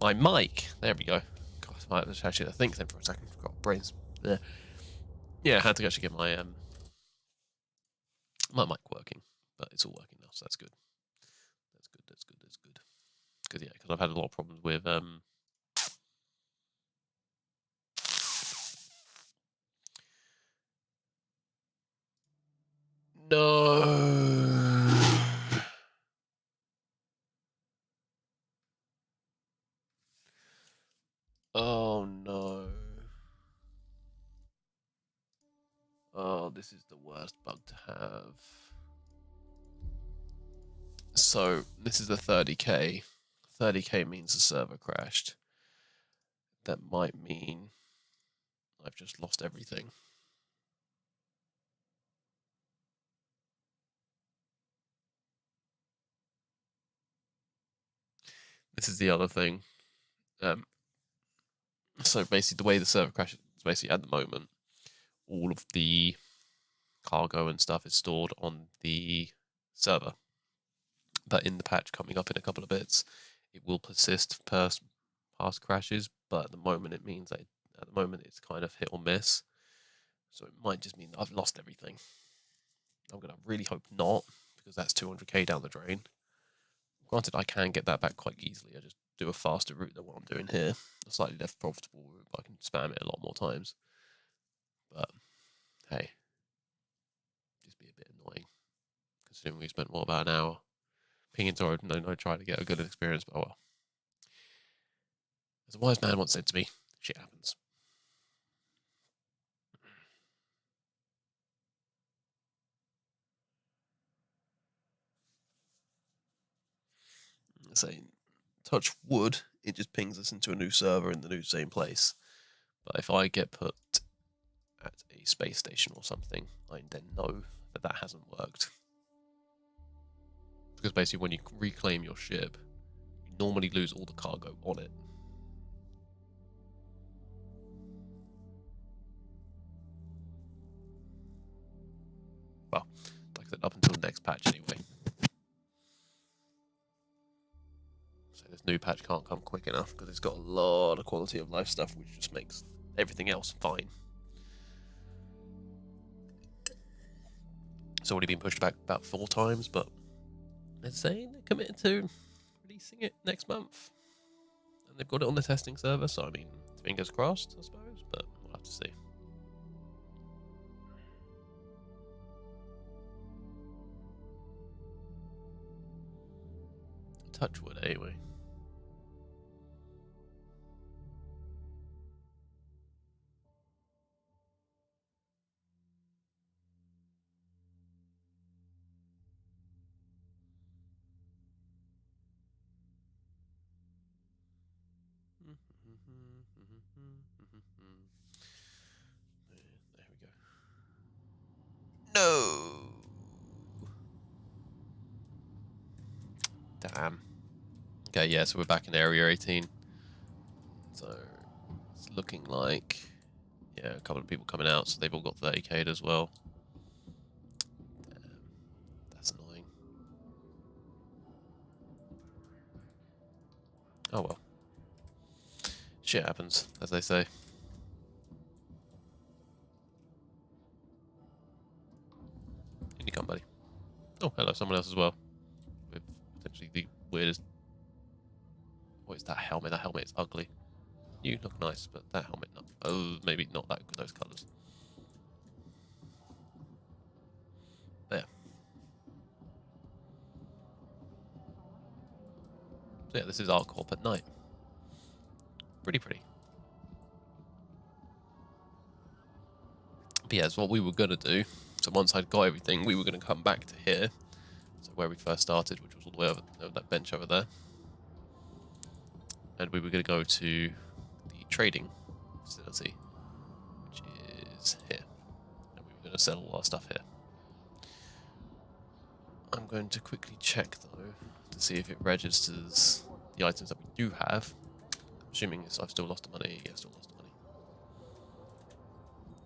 My mic. There we go. God, I was actually think then for a second. Got brains there. Yeah, I had to actually get my my mic working, but it's all working now, so that's good. That's good. That's good. That's good. Because yeah, because I've had a lot of problems with No. Oh no. Oh, this is the worst bug to have. So this is the 30k. 30k means the server crashed. That might mean I've just lost everything. This is the other thing. So basically, the way the server crashes is basically at the moment, all of the cargo and stuff is stored on the server. But in the patch coming up in a couple of bits, it will persist past crashes. But at the moment, it means that at the moment it's kind of hit or miss. So it might just mean that I've lost everything. I'm gonna really hope not, because that's 200k down the drain. Granted, I can get that back quite easily. I just do a faster route than what I'm doing here. A slightly less profitable route, but I can spam it a lot more times. But hey, just be a bit annoying, considering we spent what, about an hour pinging Toro, no, trying to get a good experience. But oh well, as a wise man once said to me, shit happens. Saying, touch wood, it just pings us into a new server in the new same place. But if I get put at a space station or something, I then know that that hasn't worked. Because basically when you reclaim your ship, you normally lose all the cargo on it. Well, like I said, up until the next patch anyway. So this new patch can't come quick enough because it's got a lot of quality of life stuff, which just makes everything else fine. It's already been pushed back about 4 times, but they're saying they're committed to releasing it next month. And they've got it on the testing server, so I mean, fingers crossed, I suppose, but we'll have to see. Touch wood, anyway. There we go. No! Damn. Okay, yeah, so we're back in Area 18. So it's looking like, yeah, a couple of people coming out, so they've all got 30k'd as well. Damn, that's annoying. Oh well. Shit happens, as they say. In you come, buddy. Oh, hello, someone else as well. With potentially the weirdest... What is that helmet? That helmet is ugly. You look nice, but that helmet, not. Oh, maybe not that those colours. There. So yeah, this is ArcCorp at night. Pretty pretty. But yeah, it's what we were going to do. So once I'd got everything, we were going to come back to here. So where we first started, which was all the way over that bench over there. And we were going to go to the trading facility, which is here. And we were going to sell all our stuff here. I'm going to quickly check, though, to see if it registers the items that we do have. Assuming I've still lost the money. Yeah, still lost the money.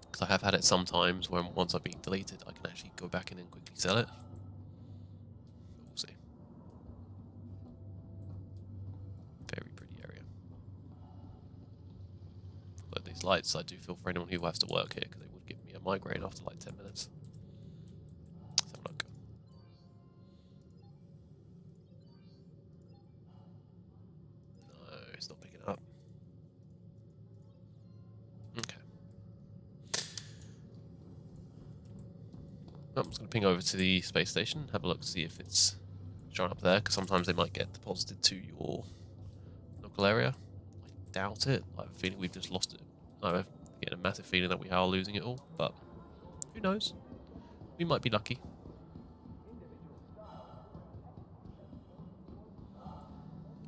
Because I have had it sometimes where once I've been deleted, I can actually go back in and quickly sell it. But we'll see. Very pretty area. But these lights, I do feel for anyone who has to work here, because they would give me a migraine after like 10 minutes. Let's have a look. No, it's not picking up. Okay. I'm just going to ping over to the space station, have a look to see if it's showing up there, because sometimes they might get deposited to your local area. I doubt it. I have a feeling we've just lost it. I have getting a massive feeling that we are losing it all, but Who knows? We might be lucky.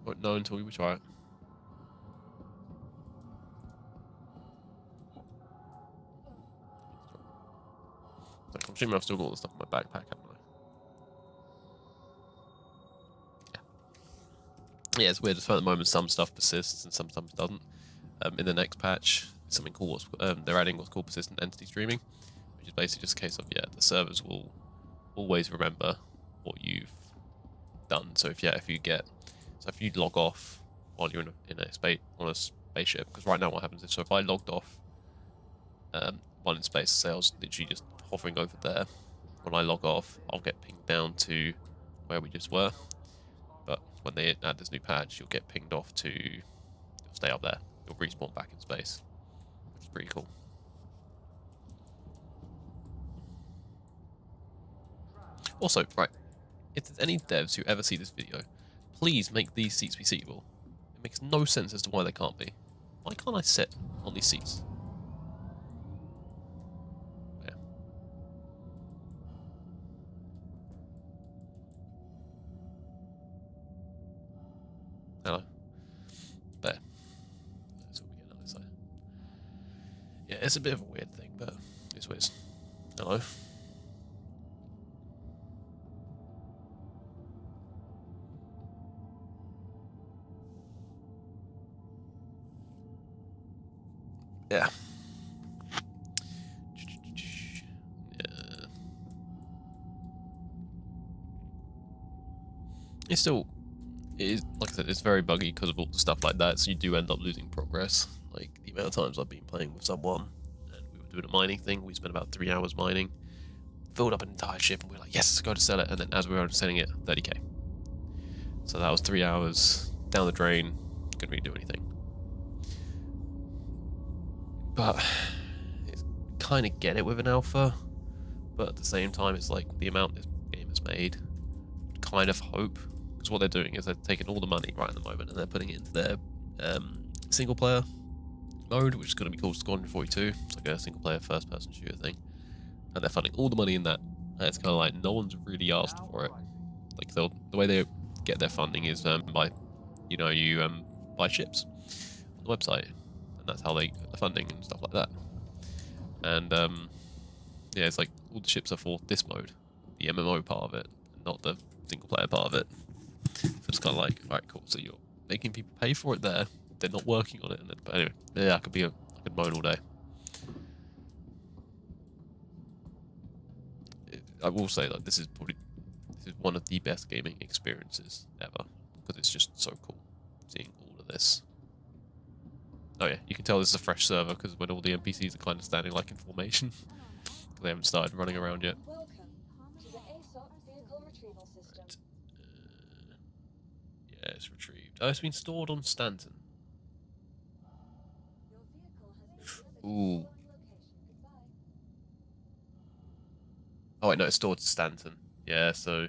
Won't know until we try it. Like, I'm assuming I've still got all the stuff in my backpack, haven't I? Yeah, it's weird. At the moment, some stuff persists and some stuff doesn't. In the next patch, something called they're adding what's called persistent entity streaming, which is basically just a case of the servers will always remember what you've done. So if you log off while you're on a spaceship, because right now what happens is, so if I logged off while in space, say I was literally just hovering over there, when I log off, I'll get pinged down to where we just were. But when they add this new patch, you'll get pinged off to stay up there. You'll respawn back in space, which is pretty cool. Also, right, if there's any devs who ever see this video, please make these seats be seatable. It makes no sense as to why they can't be. Why can't I sit on these seats? Yeah. Hello. There. That's what we get on this side. Yeah, it's a bit of a weird thing, but it's weird. Hello. Yeah. Yeah. It is, like I said, it's very buggy because of all the stuff like that, so you do end up losing progress. Like, the amount of times I've been playing with someone, and we were doing a mining thing, we spent about 3 hours mining, filled up an entire ship, and we were like, yes, go to sell it, and then as we were selling it, 30k. So that was 3 hours down the drain, couldn't really do anything. But it's kind of get it with an alpha, but at the same time, it's like the amount this game has made, kind of hope. Because what they're doing is they're taking all the money right at the moment and they're putting it into their single player mode, which is going to be called Squadron 42. It's like a single player first person shooter thing. And they're funding all the money in that. And it's kind of like no one's really asked for it. Like the way they get their funding is by, you buy ships on the website. And that's how they get the funding and stuff like that. And yeah, it's like all the ships are for this mode, the MMO part of it, not the single player part of it. So it's kind of like, alright, cool. So you're making people pay for it there. They're not working on it. And then, but anyway, yeah, I could moan all day. I will say that this is one of the best gaming experiences ever because it's just so cool seeing all of this. Oh yeah, you can tell this is a fresh server because when all the NPCs are kind of standing like in formation, they haven't started running around yet. Welcome to the ASOC vehicle retrieval system. Yeah, it's retrieved. Oh, it's been stored on Stanton. Your vehicle has been delivered to the Ooh. following location. Goodbye. Oh wait, no, it's stored to Stanton. Yeah, so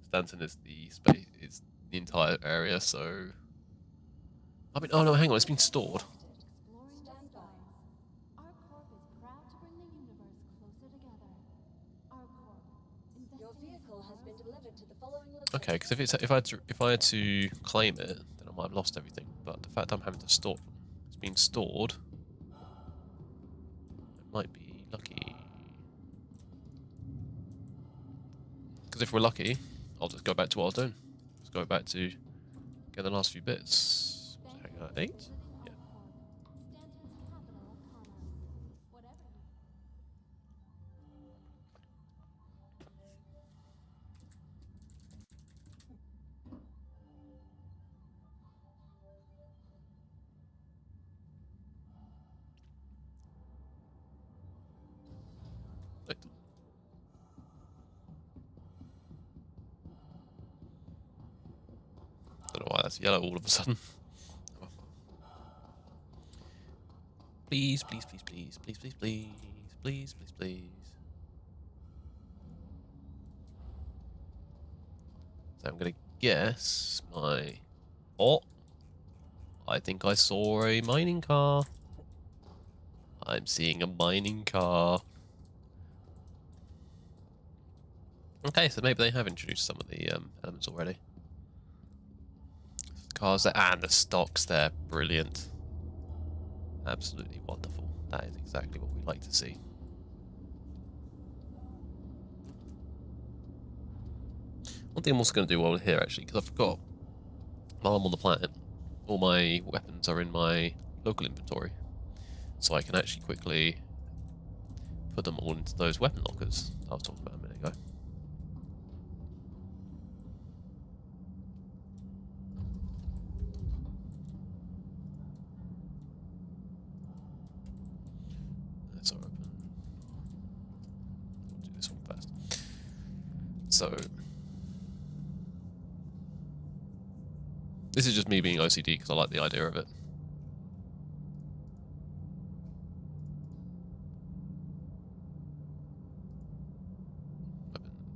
Stanton is the space, it's the entire area. So I mean, oh no, hang on, it's been stored. Exploring the Stand by. skies. Our Corp is proud to bring the universe closer together. Our Corp, Your investing in vehicle has been tomorrow's delivered to the following location. Okay, because if I had to claim it, then I might have lost everything. But the fact I'm having to store it's been stored, I might be lucky. Because if we're lucky, I'll just go back to what I was doing. Just go back to get the last few bits. Was it hanging out at 8? visiting Yeah. our Corp, Stanton's capital of commerce. Whatever you Wait. Don't know why that's yellow all of a sudden. Please, please, please, please, please, please, please, please, please, please. So I'm gonna guess my. Oh, I think I saw a mining car. I'm seeing a mining car. Okay, so maybe they have introduced some of the elements already. Cars there, and the stocks there, brilliant. Absolutely wonderful. That is exactly what we like to see. One thing I'm also going to do while we're here, actually, because I forgot, while I'm on the planet, all my weapons are in my local inventory. So I can actually quickly put them all into those weapon lockers I was talking about a minute ago. That's open. We'll do this one first. So this is just me being OCD because I like the idea of it.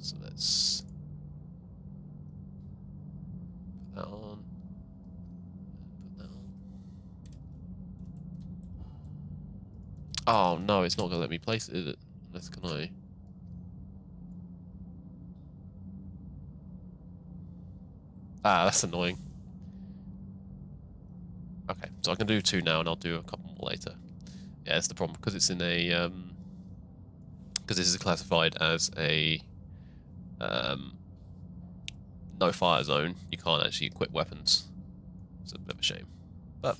So let's put that on. Put that on. Oh no, it's not going to let me place it, is it? Unless can I? Ah, that's annoying. Okay, so I can do 2 now, and I'll do a couple more later. Yeah, that's the problem because it's in a because this is classified as a no fire zone. You can't actually equip weapons. It's a bit of a shame, but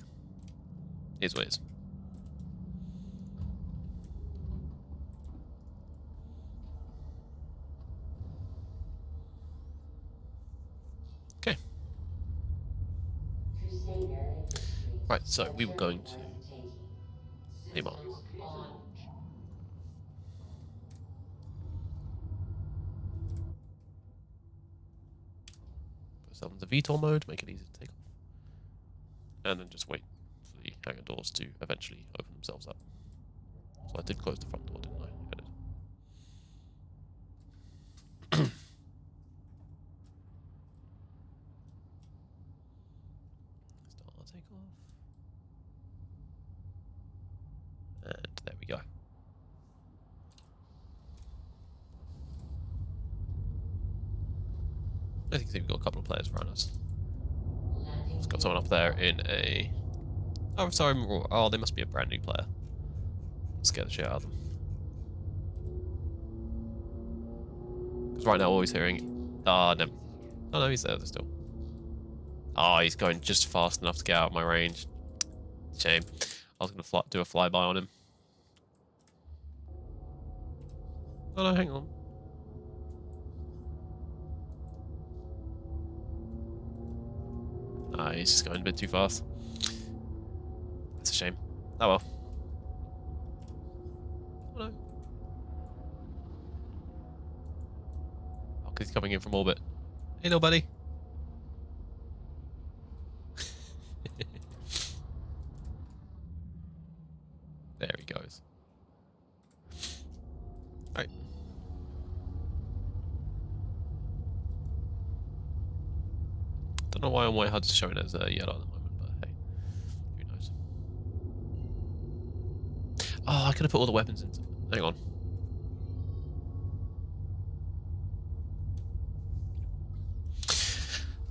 here's what it is. Okay. Right, so we were going to name on. Put ourselves into VTOL mode, make it easy to take off. And then just wait for the hangar doors to eventually open themselves up. So I did close the front door, didn't I? Start our takeoff. And there we go. I think we've got a couple of players around us. It's got someone up there in a... Oh, I'm sorry. Oh, they must be a brand new player. Scare the shit out of them. Because right now all he's hearing... Ah, no. Oh, no, he's there still. Oh, he's going just fast enough to get out of my range. Shame. I was going to do a flyby on him. Oh, no, hang on. Ah, he's just going a bit too fast. That's a shame. Oh well. Oh no. Oh, because he's coming in from orbit. Hey, no, buddy. There he goes. Right. Don't know why on White HUD's showing as yellow at the moment, but hey, who knows? Oh, I could have put all the weapons into. Hang on.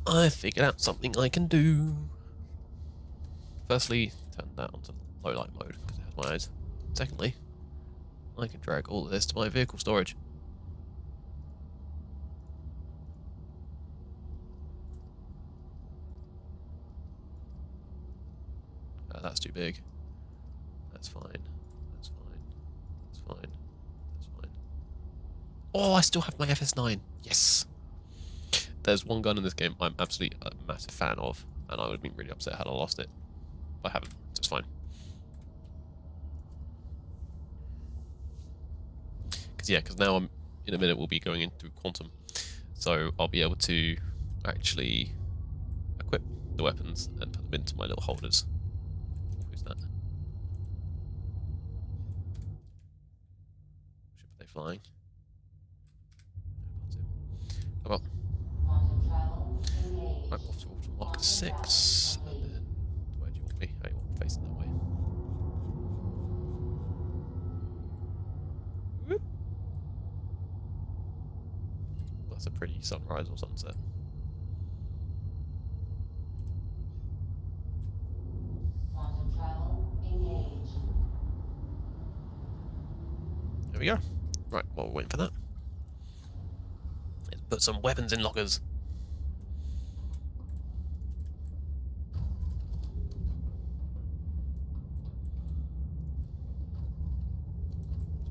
I figured out something I can do. Firstly, turn that onto low light mode because it has my eyes. Secondly, I can drag all of this to my vehicle storage. That's too big. That's fine. That's fine. That's fine. That's fine. Oh, I still have my FS9. Yes. There's one gun in this game I'm absolutely a massive fan of, and I would have been really upset had I lost it. But I haven't. So it's fine. Because now I'm in a minute we'll be going into Quantum, so I'll be able to actually equip the weapons and put them into my little holders. Who's that? Ship are they flying? Come on. Right, off to Mark 6, and then where do you want me? Oh, you want me facing that way. Whoop. that's a pretty sunrise or sunset. Quantum travel engaged. There we go. Right, while we're waiting for that, let's put some weapons in lockers.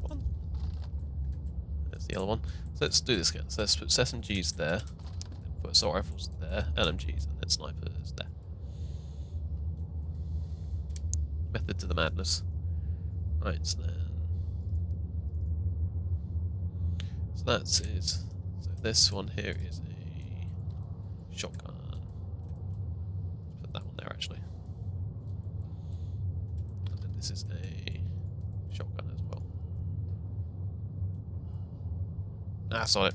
One. There's the other one. So let's do this again. So let's put SMGs there, then put assault rifles there, LMGs, and then snipers there. Method to the madness. Right, so then. So that's it. So this one here is a shotgun. Put that one there actually. And then this is a shotgun as well. Ah, saw it.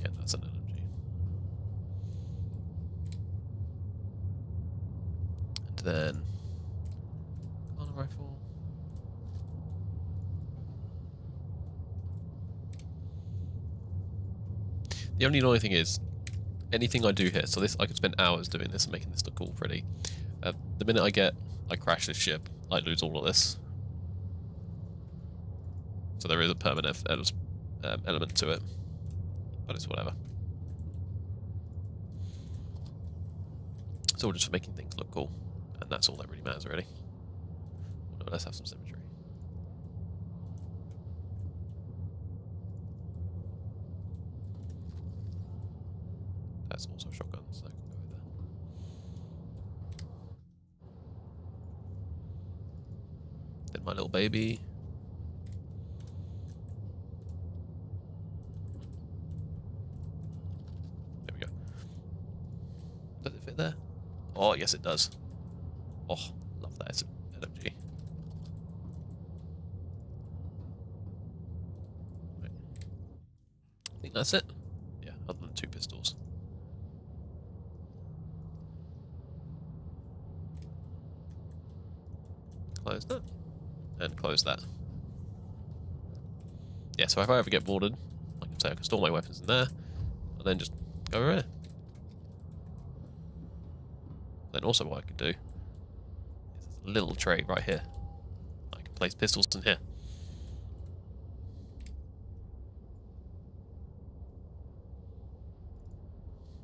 Yeah, that's an LMG. And then rifle. The only annoying thing is, anything I do here, so this I could spend hours doing this and making this look all pretty. The minute I crash this ship, I lose all of this. So there is a permanent element to it, but it's whatever. It's all just for making things look cool, and that's all that really matters, really. No, let's have some symmetry. That's also a shotgun, so I can go there. Then my little baby. There we go. Does it fit there? Oh, yes it does. Oh, love that. It's an LMG. I think that's it. Yeah, other than 2 pistols. Close that. And close that. Yeah, so if I ever get boarded, I can say I can store my weapons in there, and then just go over here. Then also what I could do is there's a little tray right here. I can place pistols in here.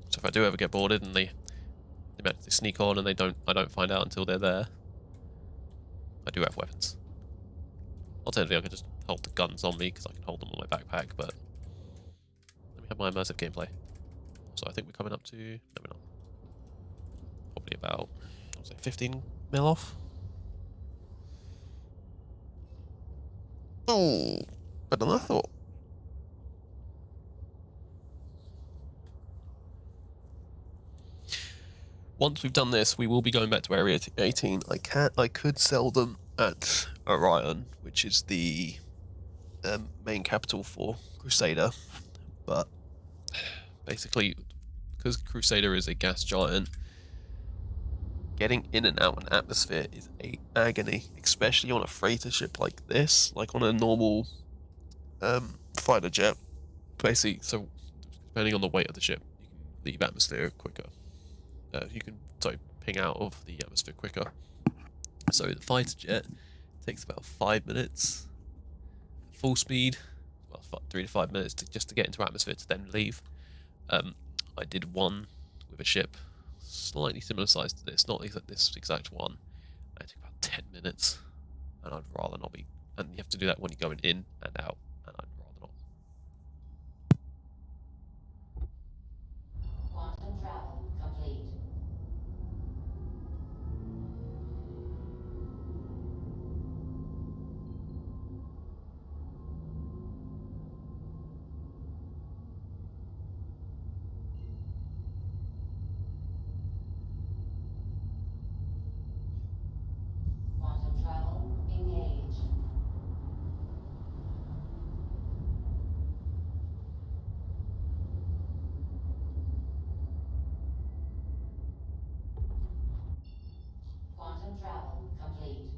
So if I do ever get boarded and they sneak on and I don't find out until they're there, I do have weapons. Alternatively, I could just hold the guns on me because I can hold them on my backpack, but let me have my immersive gameplay. So I think we're coming up to... No, we're not. Probably about, I would say 15 mil off. Oh, better than I thought. Once we've done this, we will be going back to Area 18. I could sell them at Orion, which is the main capital for Crusader, but basically, because Crusader is a gas giant, getting in and out an atmosphere is a agony, especially on a freighter ship like this, like on a normal fighter jet. Basically, so depending on the weight of the ship, you can leave atmosphere quicker. You can ping out of the atmosphere quicker. So the fighter jet takes about 5 minutes, full speed, well 3 to 5 minutes just to get into atmosphere to then leave. I did one with a ship slightly similar size to this, not this exact one. It took about 10 minutes, and I'd rather not be. And you have to do that when you're going in and out, and I'd rather not. Quantum travel complete. Quantum travel engaged. Quantum travel complete.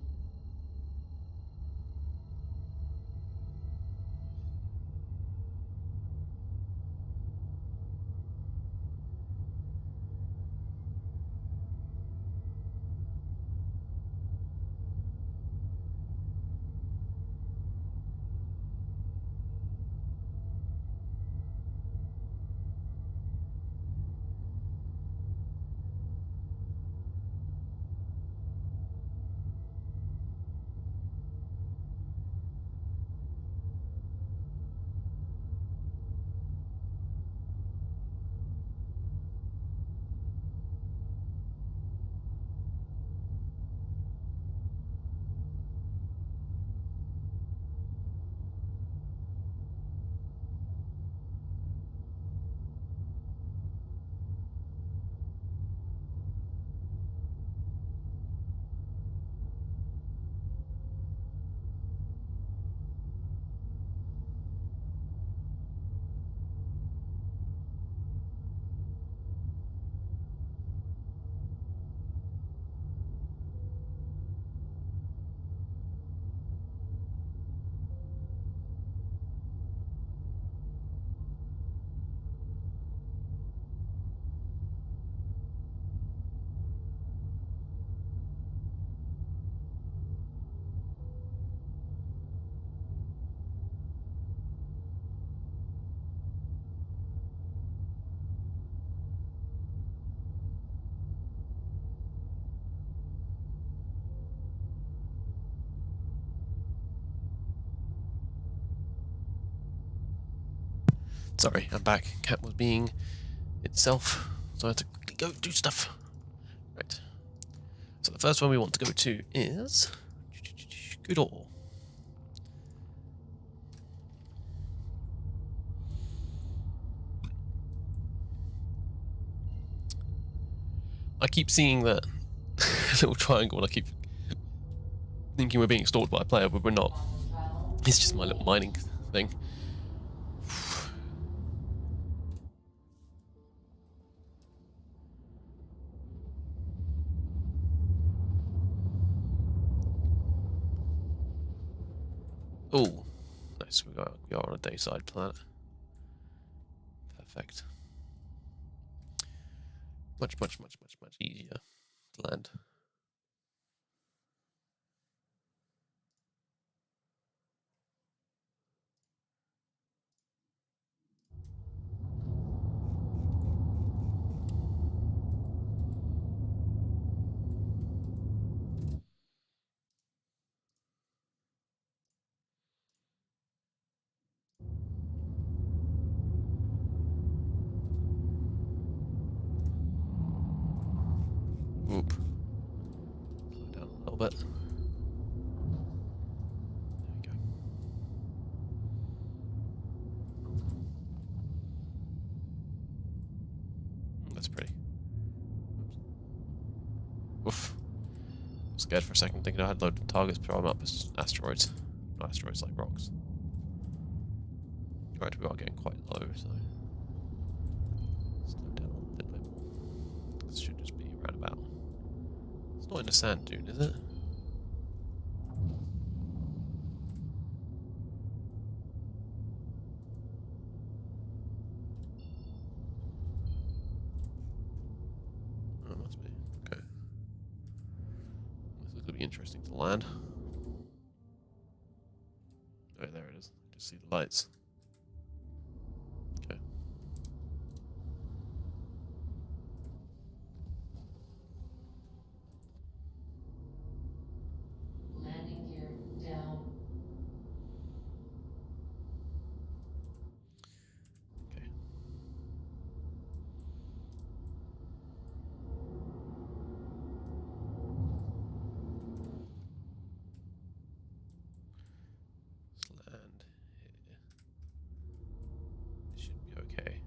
Sorry, I'm back. Cat was being itself, so I had to quickly go do stuff. Right. So the first one we want to go to is Gudor. I keep seeing that little triangle and I keep thinking we're being stalked by a player, but we're not. Quantum travel It's just my little mining thing. Oh, nice. We are on a dayside planet. Perfect. Much easier to land. Oop. Slow down a little bit. There we go. That's pretty. Oof. Scared for a second, thinking I had loaded targets, but I'm up as asteroids. Not asteroids, like rocks. Right, we are getting quite low, so slow down a little bit more. This should just be around about. It's not in a sand dune, is it? Oh, it must be. Okay. This is gonna be interesting to land. Oh, there it is. Just see the lights. Okay. landing gear down. Okay. Let's land here. It should be okay.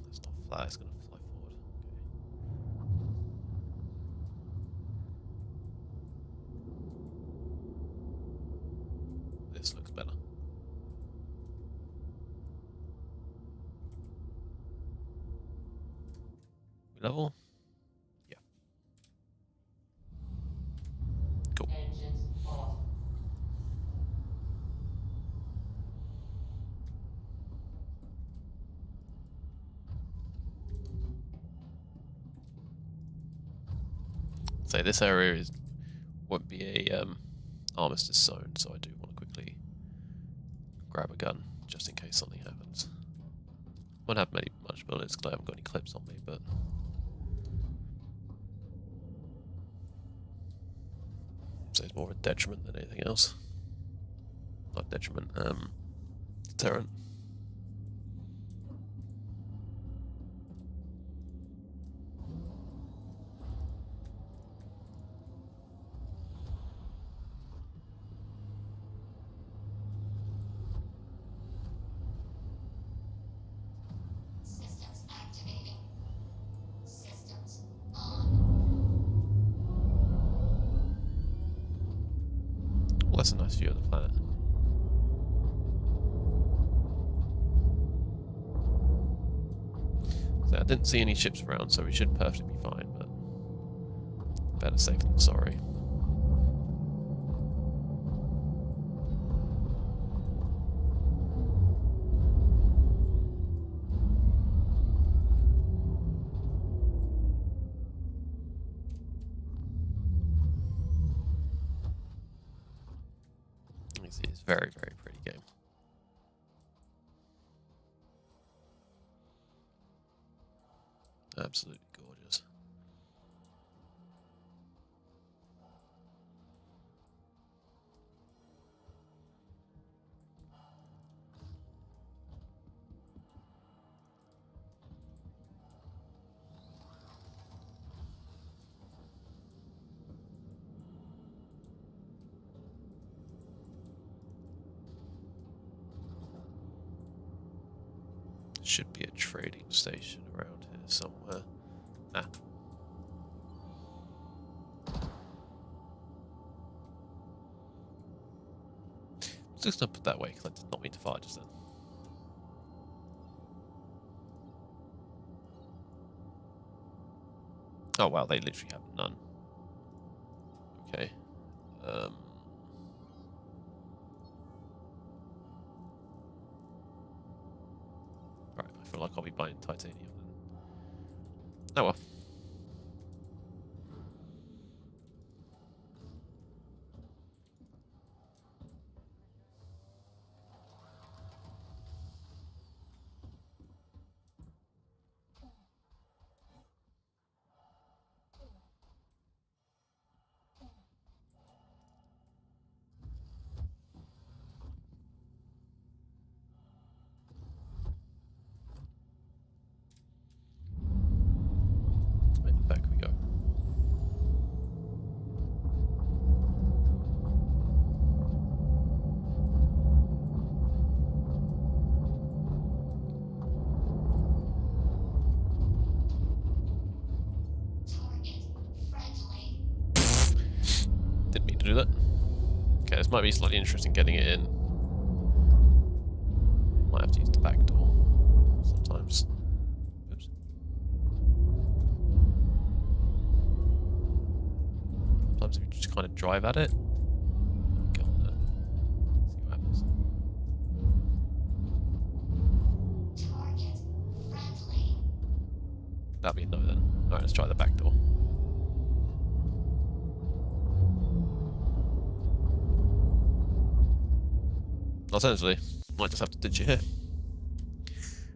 That's not flat, it's gonna fly forward. Okay. This looks better. We level? Yeah. Cool. Engines off. So this area won't be a armistice zone, so I do want to quickly grab a gun just in case something happens. Won't have much bullets because I haven't got any clips on me, but so it's more a detriment than anything else. Not detriment, deterrent. Systems activating. Systems on. Well, that's a nice view of the planet. So I didn't see any ships around, so we should perfectly be fine, but better safe than sorry. It's a very pretty game. Absolutely gorgeous. There should be a trading station around here somewhere. Ah. I'm just gonna put that way because I did not mean to fire just then. Oh wow, they literally have none. Okay. Right, I feel like I'll be buying titanium then. Oh well. Right, back we go. Target friendly. Didn't mean to do that. Okay, this might be slightly interesting getting it in. Might have to use the back door sometimes. Oops. Sometimes if you just kind of drive at it. Go on there. See what happens. Target friendly. That'll be a no then. Alright, let's try the back door. Alternatively, might just have to ditch it here.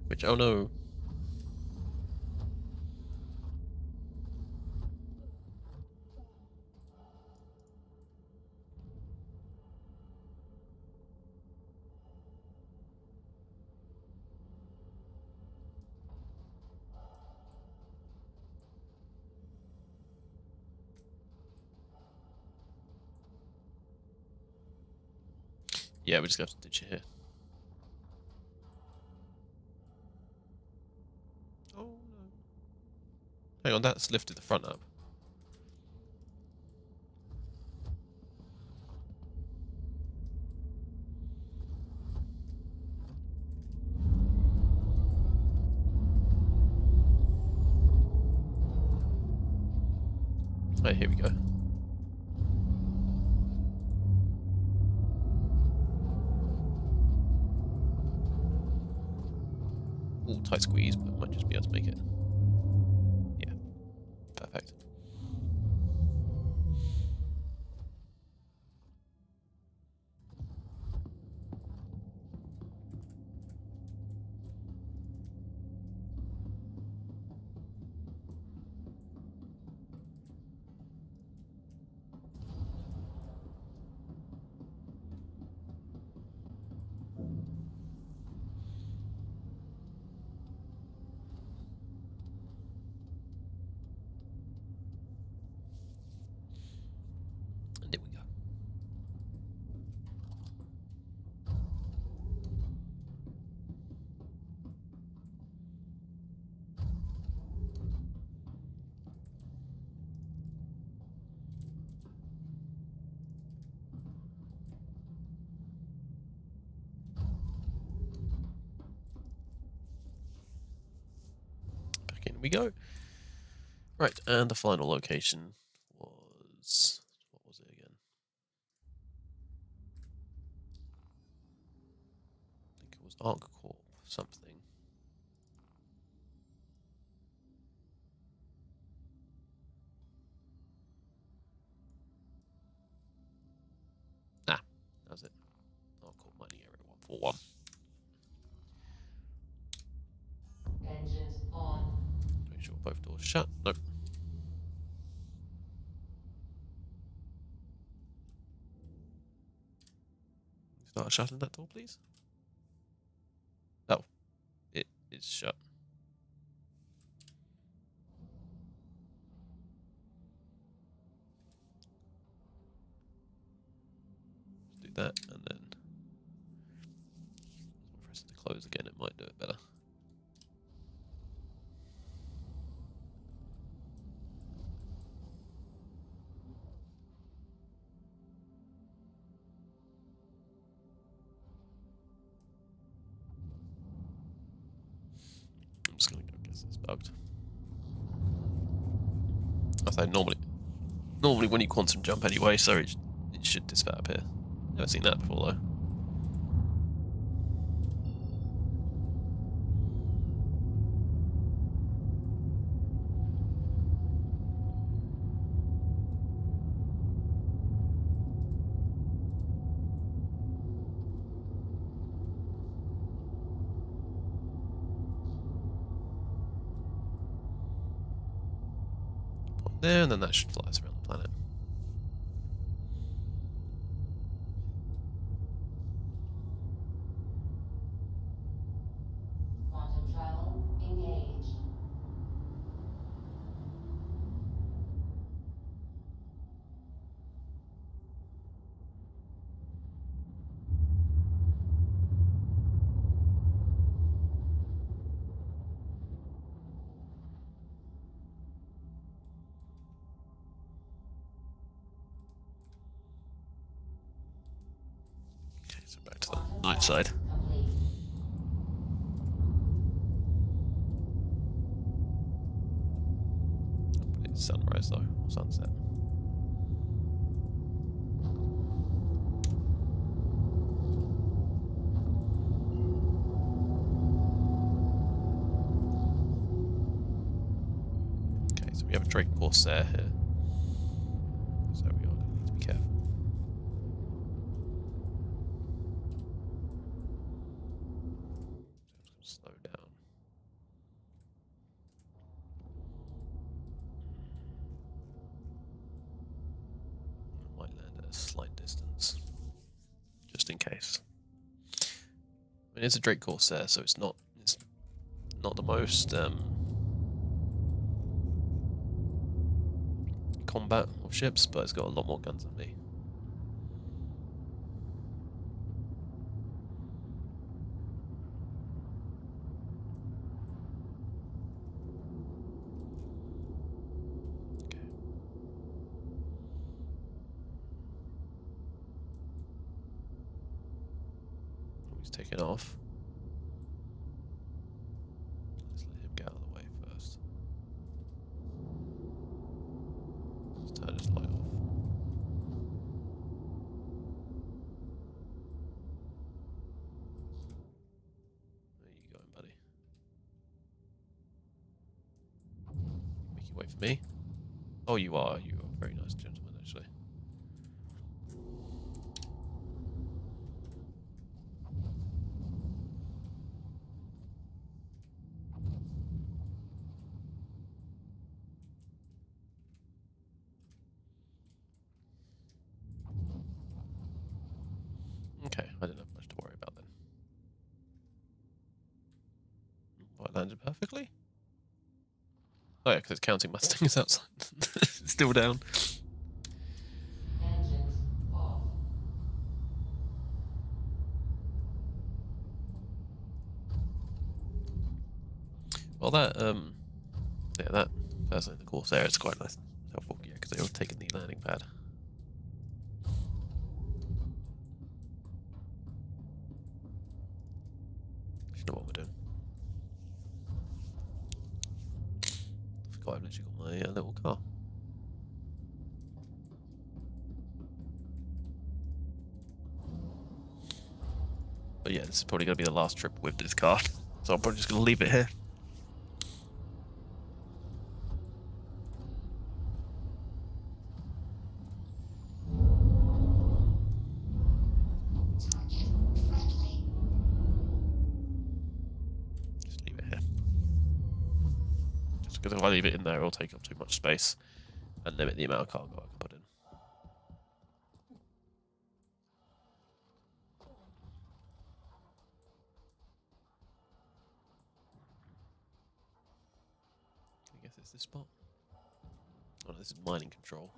Which, oh no. Yeah, we're just gonna have to ditch it here. Oh no. Hang on, that's lifted the front up. Right, here we go. Ooh, tight squeeze, but might just be able to make it. Yeah, perfect. And there we go. Back in we go. Right, and the final location was... what was it again? I think it was ArcCorp something. Ah, that was it. ArcCorp Mining Area 141. Engines on. Make sure both doors shut. Nope. Start shutting that door, please. Oh, it is shut. Let's do that, and then press it to close again. It might do it better. bugged. I say normally when you quantum jump anyway, so it should disappear. Never seen that before though. Point there, and then that should fly us around the planet. Quantum travel engaged. Okay, so back to the night side. Complete. It's sunrise though, or sunset. Okay, so we have a Drake Corsair here. So we are going to need to be careful. Just gonna slow down. I might land at a slight distance, just in case. I mean, it's a Drake Corsair, so it's not the most combat of ships, but it's got a lot more guns than me. Okay. He's taking off. Let's let him get out of the way first. Let's turn his light off. Where you going, buddy? Making way for me? Oh, you are. You are a very nice gentleman, actually. Okay, I didn't have much to worry about then. I landed perfectly? Oh yeah, because it's counting Mustangs outside. It's still down. Engines off. Well, that yeah, that personally, the Corsair is quite nice, helpful, yeah, because they were taking the landing pad. You know what we're doing. I forgot I've literally got my little car. But yeah, this is probably going to be the last trip with this car, so I'm probably just going to leave it here. Target friendly. Just leave it here. Just because if I leave it in there, it'll take up too much space and limit the amount of cargo I can put in. I guess it's this spot. Oh, no, this is mining control.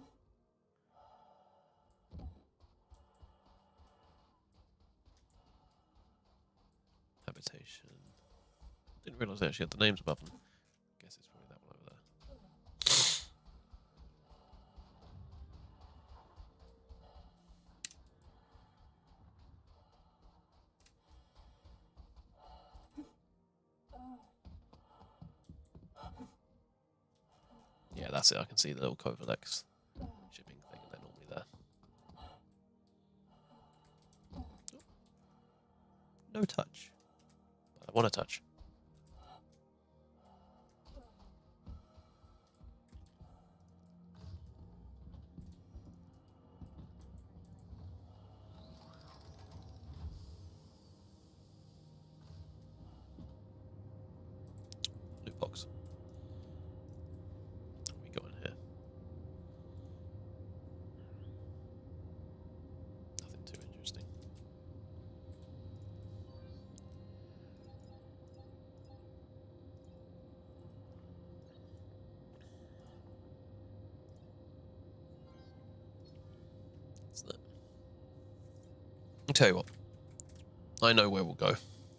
Habitation. Didn't realise they actually had the names above them. Guess it's probably that one over there. that's it. I can see the little Covalex shipping thing, and they're normally there. No touch. I want to touch. Loot box. What we got in here? Nothing too interesting. What's that? I'll tell you what. I know where we'll go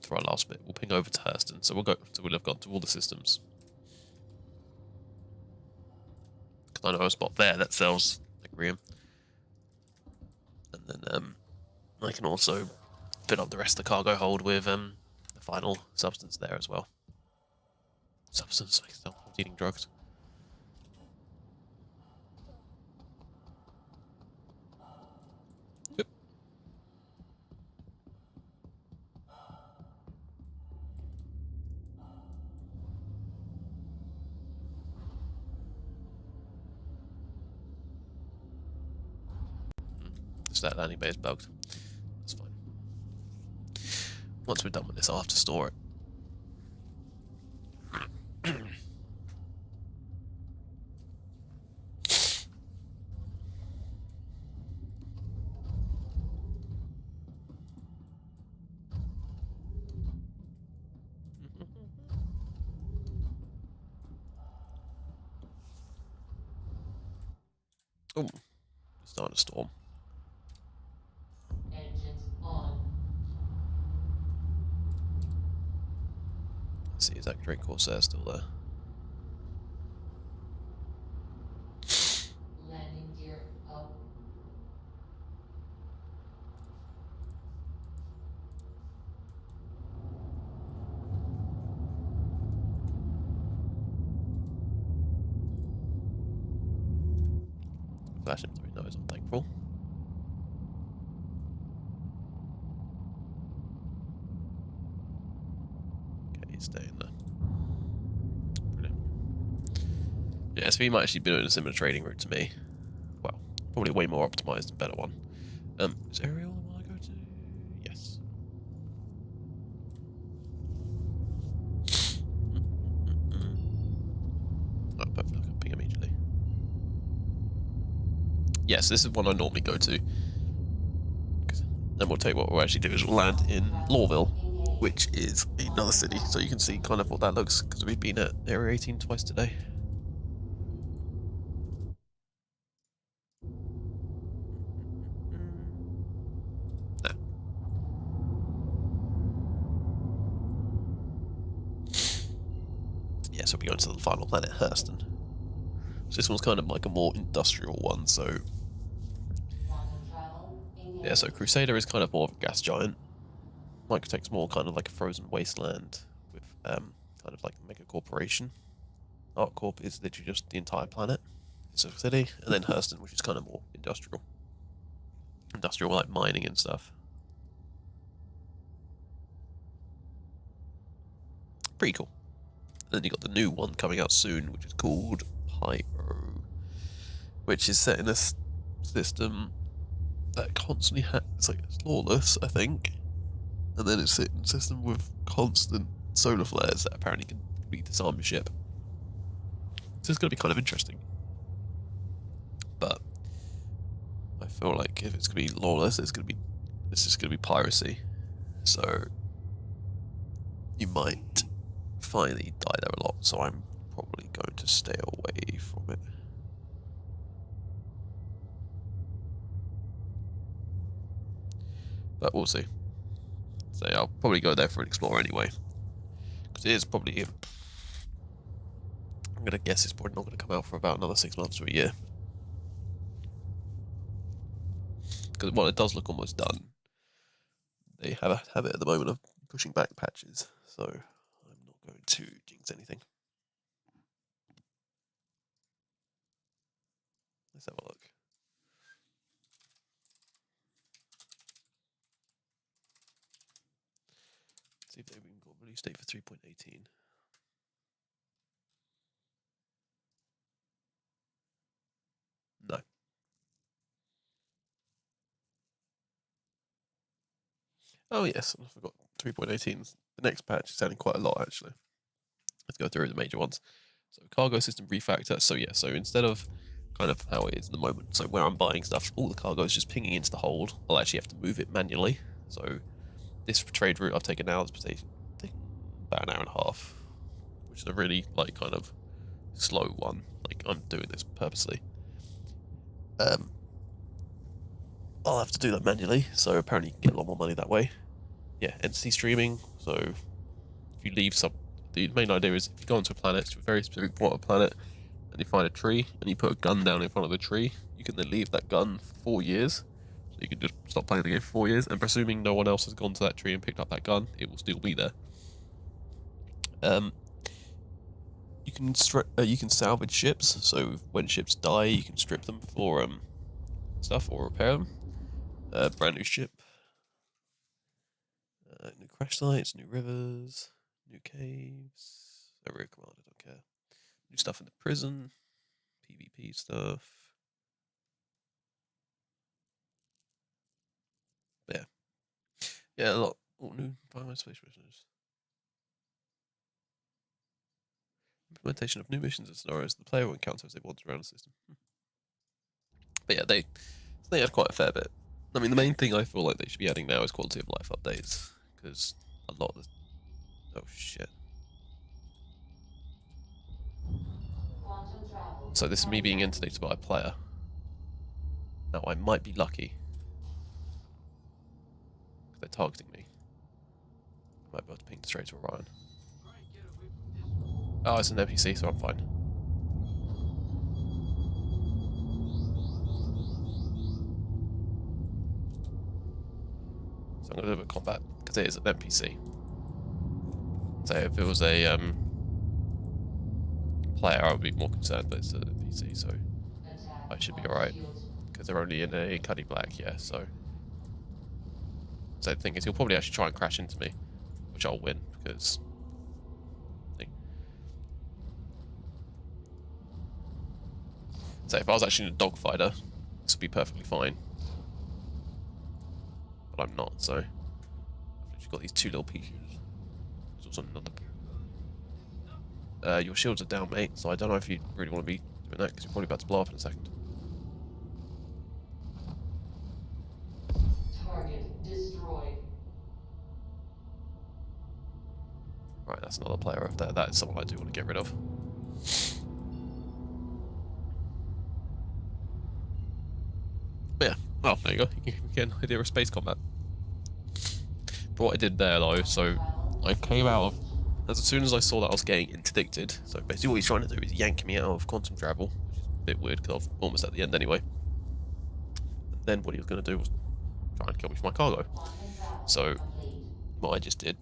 for our last bit. We'll ping over to Hurston, so we'll have gone to all the systems. Because I know a spot there that sells Agrium. And then I can also fill up the rest of the cargo hold with the final substance there as well. Substance? I'm eating drugs. Yep. So that landing bay is bugged. That's fine. Once we're done with this, I'll have to store it. Oh, it's starting to storm. Engines on. Let's see, is that Drake Corsair still there? Landing gear up. Flash him through nose, I'm thankful. Okay, he's staying there. Brilliant. Yeah, SV might actually be doing a similar trading route to me. Well, probably way more optimized and better one. Is Ariel the one I go to? Yes. Oh, perfect. I can ping immediately. Yes, this is one I normally go to. Then we'll tell you what we'll actually do is we'll land in Lawville, which is another city, so you can see kind of what that looks, because we've been at Area 18 twice today. No. Yeah, so we're going to the final planet, Hurston. So this one's kind of like a more industrial one, so Quantum travel. Engage. yeah, so Crusader is kind of more of a gas giant. Microtech's more kind of like a frozen wasteland with kind of like a mega corporation. ArcCorp is literally just the entire planet. It's a city, and then Hurston, which is kind of more industrial. Industrial like mining and stuff. Pretty cool. And then you got the new one coming out soon, which is called Pyro, which is set in a system that constantly it's like it's lawless, I think, and then it's set in a system with constant solar flares that apparently can disarm your ship. So it's going to be kind of interesting. But I feel like if it's going to be lawless, this is going to be piracy. So you might find that you die there a lot. So I'm probably going to stay away from it. But we'll see. So I'll probably go there for an explore anyway, because it is probably. I'm gonna guess it's probably not going to come out for about another 6 months to a year. Because while it does look almost done, they have a habit at the moment of pushing back patches. So I'm not going to jinx anything. Let's have a look. See if they've even got release date for 3.18. No. Oh yes, I forgot 3.18. The next patch is sounding quite a lot actually. Let's go through the major ones. So cargo system refactor. So yeah, so instead of kind of how it is at the moment, so where I'm buying stuff, all the cargo is just pinging into the hold. I'll actually have to move it manually. So this trade route I've taken now is taking about an hour and a half, which is a really like kind of slow one. Like I'm doing this purposely. I'll have to do that manually, so apparently you can get a lot more money that way. Yeah, entity streaming. So if you leave some, the main idea is if you go onto a planet, to a very specific part of a planet, and you find a tree, and you put a gun down in front of the tree, you can then leave that gun for 4 years. So you can just stop playing the game for 4 years, and presuming no one else has gone to that tree and picked up that gun, it will still be there. You can salvage ships, so when ships die, you can strip them for stuff or repair them. Brand new ship. New crash sites, new rivers, new caves. Area command, I don't care. New stuff in the prison. PvP stuff. But yeah. Yeah, a lot. Oh, new environment space missions. Implementation of new missions and scenarios the player will encounter as they wander around the system. But yeah, they had quite a fair bit. I mean, the main thing I feel like they should be adding now is quality of life updates, because a lot of the... Oh shit. Quantum travel. So this is me being intimidated by a player. Now I might be lucky. Because they're targeting me. I might be able to ping straight to Orion. Oh, it's an NPC, so I'm fine. So I'm going to do a bit of combat, because it is an NPC. So if it was a player, I would be more concerned, but it's an NPC, so Attack I should be on alright. shields. Because they're only in a Cuddy Black, yeah, so... So the thing is, he'll probably actually try and crash into me, which I'll win, because... So if I was actually in a dogfighter, this would be perfectly fine. But I'm not, so... I've literally got these two little pieces. There's also another... your shields are down, mate, so I don't know if you really want to be doing that, because you're probably about to blow up in a second. Target destroyed. Right, that's another player over there. That is someone I do want to get rid of. But yeah, well, there you go. You can get an idea of space combat. But what I did there, though, so I came out of... As soon as I saw that I was getting interdicted, so basically what he's trying to do is yank me out of quantum travel, which is a bit weird because I was almost at the end anyway. And then what he was going to do was try and kill me for my cargo. So what I just did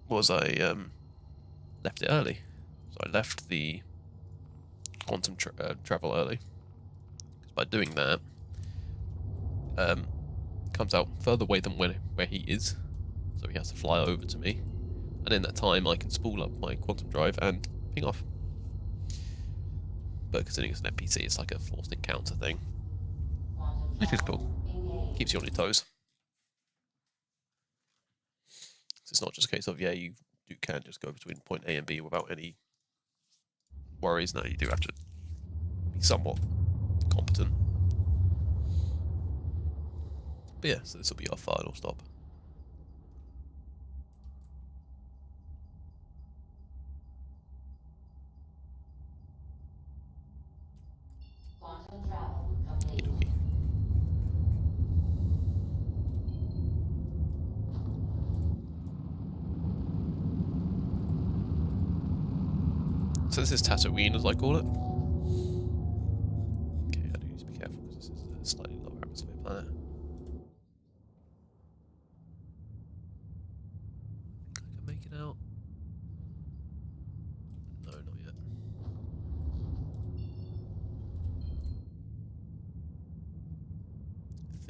was I left it early. So I left the quantum travel early. Because by doing that, comes out further away than where he is. So he has to fly over to me. And in that time, I can spool up my quantum drive and ping off. But considering it's an NPC, it's like a forced encounter thing. Which is cool. Keeps you on your toes. So it's not just a case of, yeah, you can just go between point A and B without any worries. No, you do have to be somewhat competent. But yeah, so this will be our final stop. Quantum travel complete. Okey-dokey. So this is Tatooine, as I call it. Okay, I do need to be careful because this is a slightly lower atmosphere planet. I can make it out. No, not yet.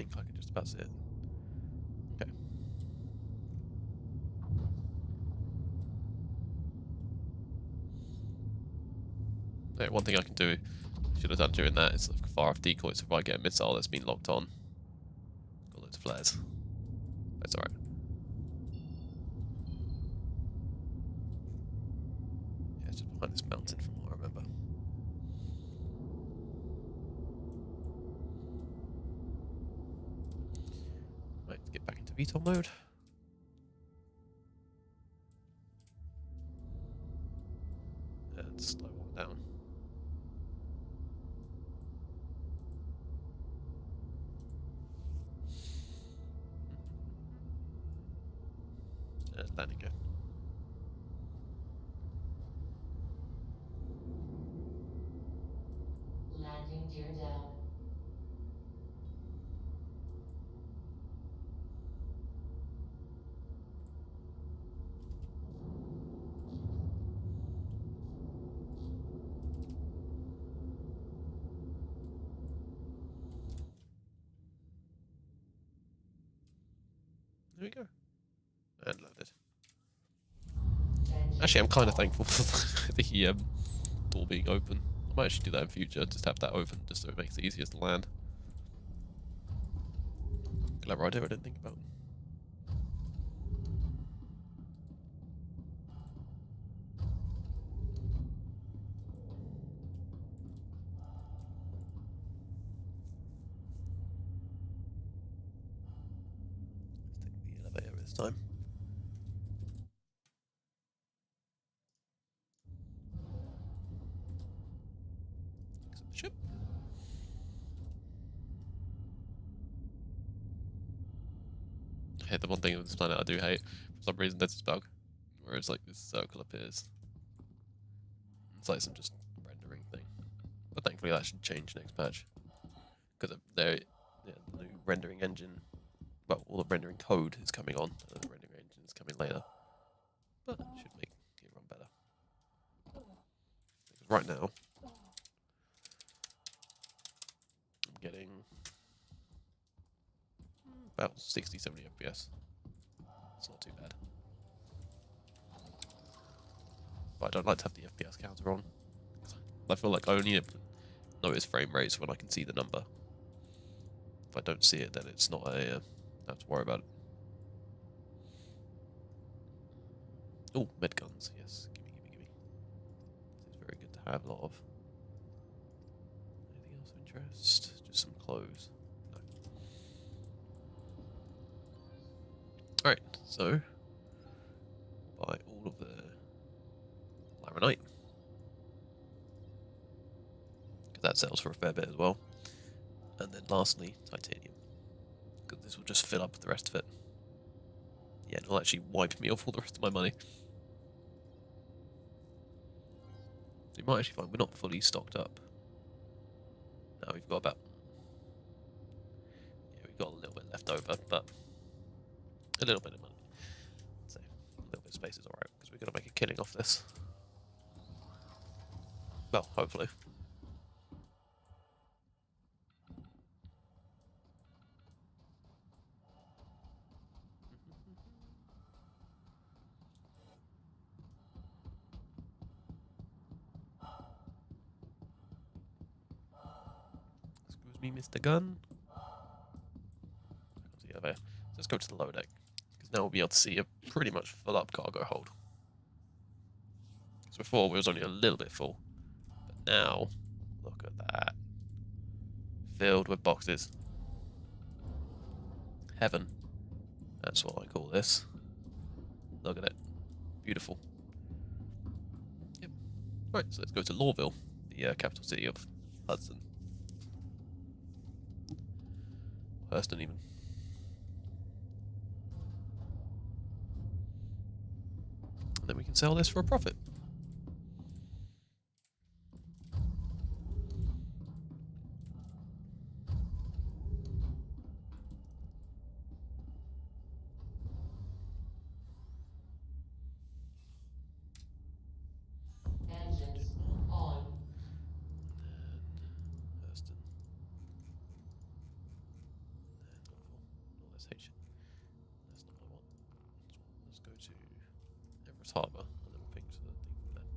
think I can just about see it. Okay. Yeah, one thing I can do, should have done during that, is fire off decoys if I get a missile that's been locked on. Got loads of flares. That's alright. Yeah, it's just behind this mountain from what I remember. Right, let's get back into VTOL mode. And slow one down. There's landing gear. Landing gear down. There we go. And landed. Engine Actually, I'm kind of off. thankful for the door being open. I might actually do that in future, just have that open, just so it makes it easier to land. Clever idea I didn't think about. Let's take the elevator this time. Exit the ship. Yeah, the one thing with this planet I do hate, for some reason, there's this bug, where it's like this circle appears. It's like some just rendering thing. But thankfully that should change next patch. Because the new rendering engine, well, all the rendering code is coming on, and the rendering engine is coming later. But it should make it run better. Because right now, I'm getting about 60, 70 FPS. It's not too bad. But I don't like to have the FPS counter on. I feel like I only notice frame rates when I can see the number. If I don't see it, then it's not a... I have to worry about it. Oh, med guns, yes. Gimme, gimme, gimme. This is very good to have a lot of. Anything else of interest? Just some clothes. No. Alright, so... buy all of the... Laranite. Because that sells for a fair bit as well. And then lastly, titanium. Because this will just fill up the rest of it. Yeah, it'll actually wipe me off all the rest of my money. You might actually find we're not fully stocked up. Now we've got about... yeah, we've got a little bit left over, but... a little bit of money. So, a little bit of space is alright, because we're going to make a killing off this. Well, hopefully. Excuse me, Mr. Gun. So let's go to the lower deck, because now we'll be able to see a pretty much full up cargo hold. Because before it was only a little bit full, but now look at that, filled with boxes. Heaven. That's what I call this. Look at it, beautiful. Yep. Right, so let's go to Lawville, the capital city of Hudson. Hurston even. And then we can sell this for a profit. Engines on. And Hurston. to Everest Harbour and then we'll ping to the thing from there.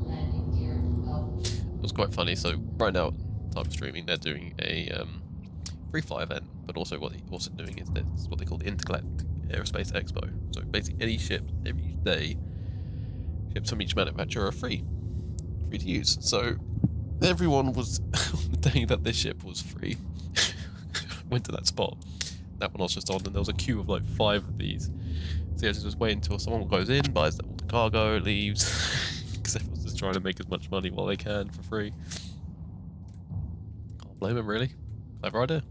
Landing gear up. It was quite funny. So right now, time streaming, they're doing a free fly event, but also what they're also doing is this, what they call the Intergalactic Aerospace Expo. So basically, any ship every day, ships from each manufacturer are free to use. So everyone was on the day that this ship was free, went to that spot. That one was just on, and there was a queue of like 5 of these. So you have to just wait until someone goes in, buys all the cargo, leaves, because everyone's just trying to make as much money while they can for free. Can't blame them, really. Clever idea.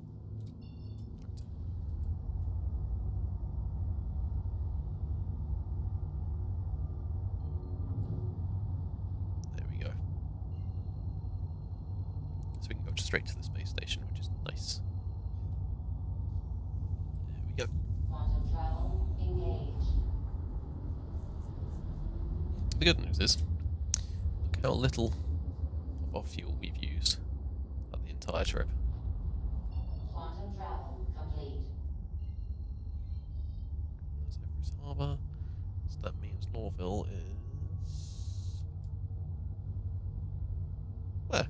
There we go. So we can go straight to the space station, which is nice. There we go. Quantum travel engaged. The good news is, look how little of our fuel we've used on the entire trip. Quantum travel complete. That's Everest Harbour. So that means Lawville is... where?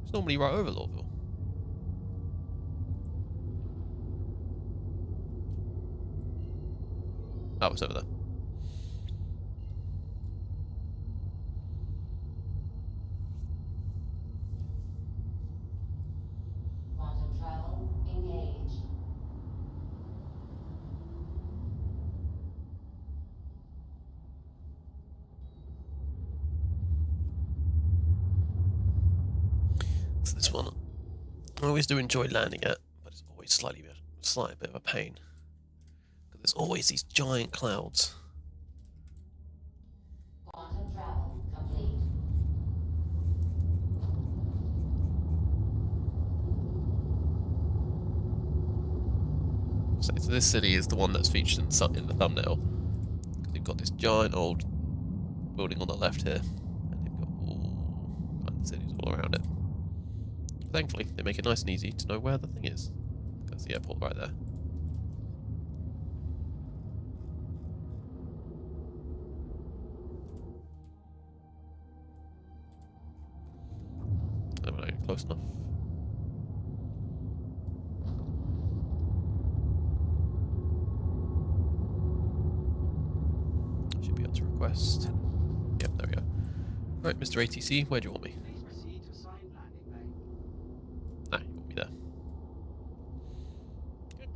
It's normally right over Lawville. Oh, it's over there. Quantum travel engaged. So this one, I always do enjoy landing at, but it's always slightly bit of a pain. Because there's always these giant clouds. Quantum travel complete. So this city is the one that's featured in the thumbnail. Because they've got this giant old building on the left here, and they've got all kinds of cities all around it. Thankfully, they make it nice and easy to know where the thing is. That's the airport right there. Am I close enough? Should be able to request. Yep, there we go. Right, Mr. ATC, where do you want me? Please proceed to assigned landing bay. Nah, you want me there. Good.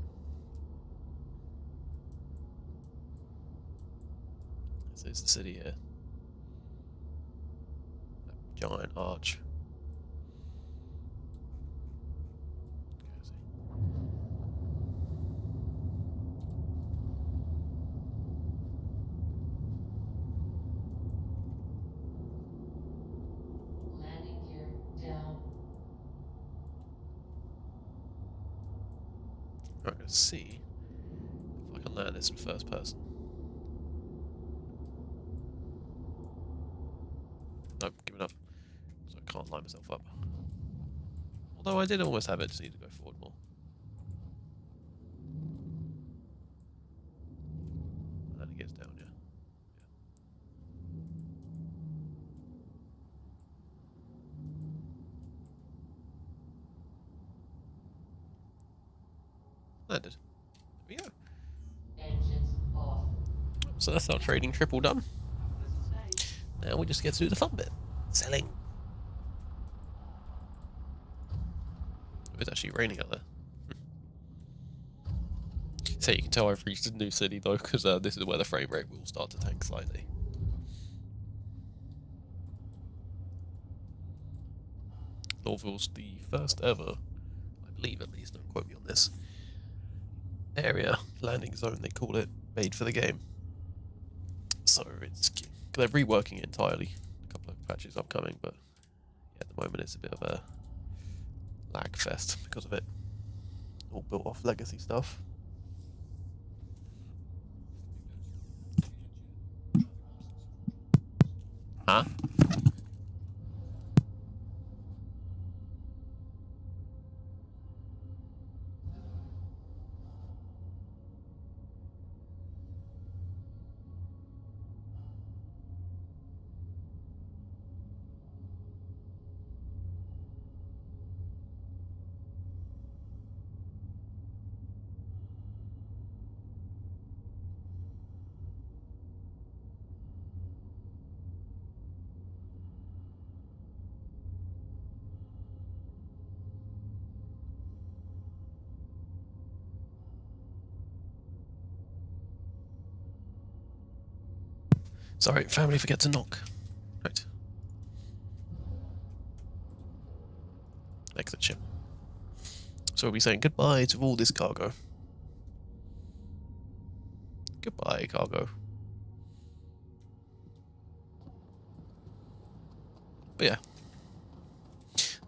This is the city here. That giant arch. Okay, Landing gear down. Alright, let's see if I can land this in first person. Nope, give it up. So I can't line myself up. Although I did almost have it, just need to go forward more. And then it gets down, yeah. Landed. There we go. Engines off. So that's our trading triple done. Pleasant stay. Now we just get to do the fun bit. Selling. It's actually raining out there. So you can tell I've reached a new city though, because this is where the frame rate will start to tank slightly. Lawville's the first ever, I believe at least, don't quote me on this, area, landing zone they call it, made for the game. So it's, they're reworking it entirely. A couple of patches upcoming, but yeah, at the moment it's a bit of a lag fest because of it. All built off legacy stuff. Huh? Sorry, family forget to knock. Right. Exit ship. So we'll be saying goodbye to all this cargo. Goodbye, cargo. But yeah.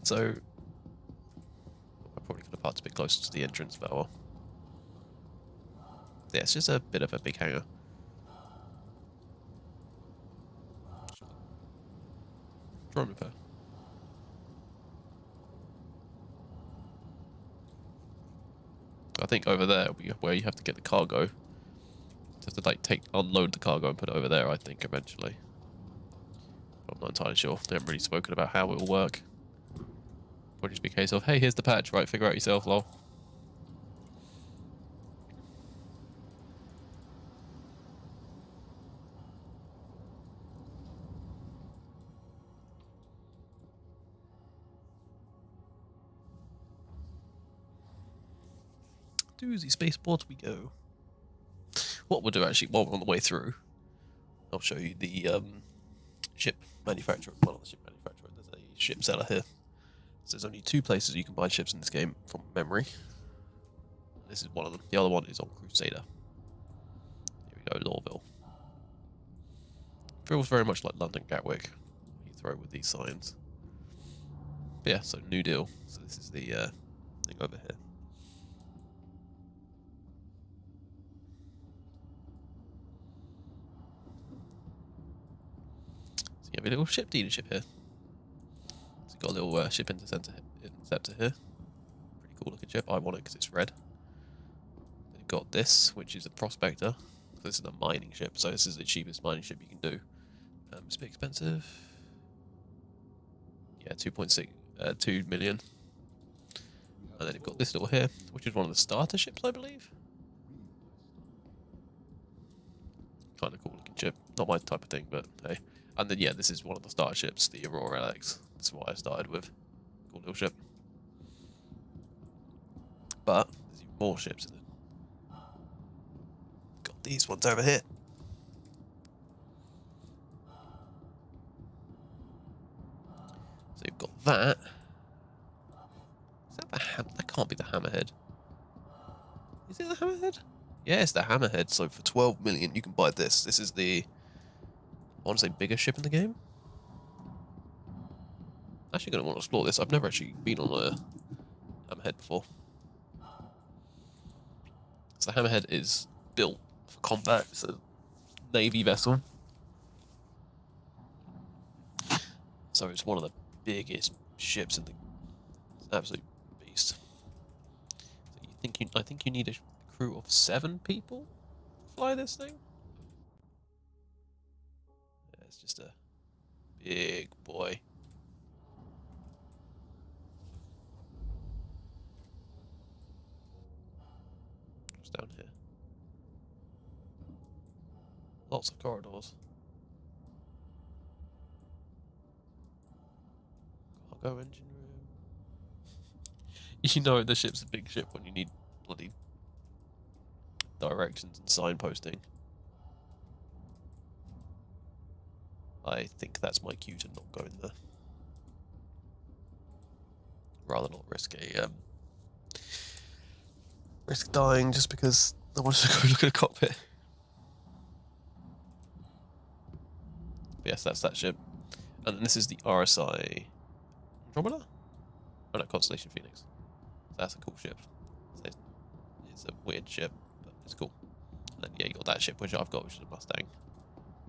So I probably could have parked a bit closer to the entrance, but well. Yeah, it's just a bit of a big hangar. Drone repair. I think over there will be where you have to get the cargo. Just to like unload the cargo and put it over there, I think, eventually. I'm not entirely sure. They haven't really spoken about how it will work. Probably just be a case of, hey, here's the patch, right, figure out yourself, lol. Doozy spaceport we go. What we'll do actually, while we're on the way through, I'll show you the ship manufacturer. Well, not the ship manufacturer, there's a ship seller here. So there's only 2 places you can buy ships in this game from memory. This is one of them. The other one is on Crusader. Here we go, Lawville. Feels very much like London Gatwick. Heathrow with these signs. But yeah, so new deal. So this is the thing over here. So you have a little ship dealership here. So you've got a little ship interceptor here. Pretty cool looking ship. I want it because it's red. They've got this, which is a prospector. So this is a mining ship, so this is the cheapest mining ship you can do. It's a bit expensive. Yeah, 2 million. And then you've got this little here, which is one of the starter ships, I believe. Kind of cool looking ship. Not my type of thing, but hey. And then, yeah, this is one of the starter ships, the Aurora LX. That's what I started with. Cool little ship. But there's even more ships in it. Got these ones over here. So you've got that. Is that the that can't be the Hammerhead. Is it the Hammerhead? Yeah, it's the Hammerhead. So for 12 million, you can buy this. This is the, I want to say, biggest ship in the game. Actually, going to want to explore this. I've never actually been on a Hammerhead before. So the Hammerhead is built for combat. It's a navy vessel. So it's one of the biggest ships in the absolute beast. So I think you need a crew of 7 people to fly this thing. Yeah, it's just a big boy. What's down here? Lots of corridors. Cargo engine room. You know the ship's a big ship when you need bloody directions and signposting. I think that's my cue to not go in there. Rather not risk risk dying just because I wanted to go look at a cockpit. But yes, that's that ship. And then this is the RSI Andromeda? Oh no, Constellation Phoenix. That's a cool ship. It's a weird ship, but it's cool. And then, yeah, you got that ship, which I've got, which is a Mustang.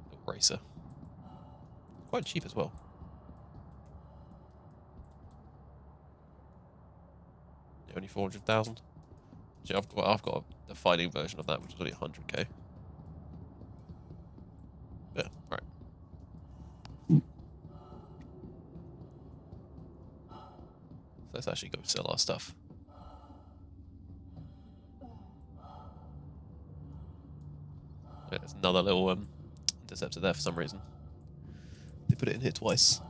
Little racer. Quite cheap as well. Yeah, only 400,000. See, I've got the fighting version of that, which is only 100k. Yeah, right. So let's actually go sell our stuff. Yeah, there's another little interceptor there for some reason. They put it in here twice.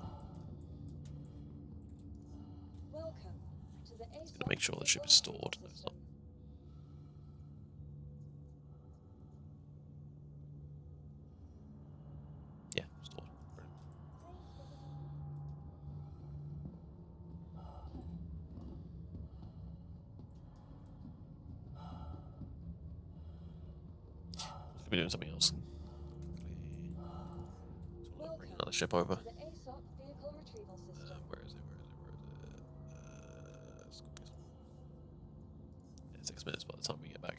Welcome to the Just gonna make sure the ship is stored. No, it's not. Yeah, stored. Brilliant. Could be doing something else. Bring another ship over. The ASOP vehicle retrieval system. Where is it? Scorpius. Yeah, 6 minutes by the time we get back.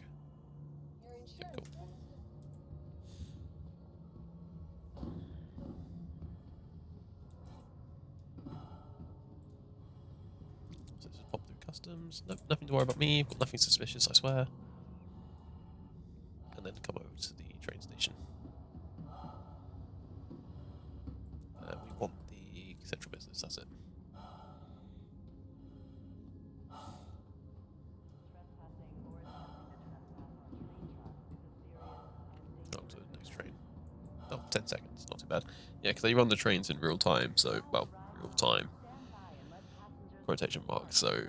Your Yeah, cool. insurance policy. So just pop through customs. Nope, nothing to worry about me. Got nothing suspicious, I swear. And then come over to the train station. We want the central business, that's it. On to the next train. Oh, 10 seconds, not too bad. Yeah, because they run the trains in real time, so, well, real time. Quotation marks, so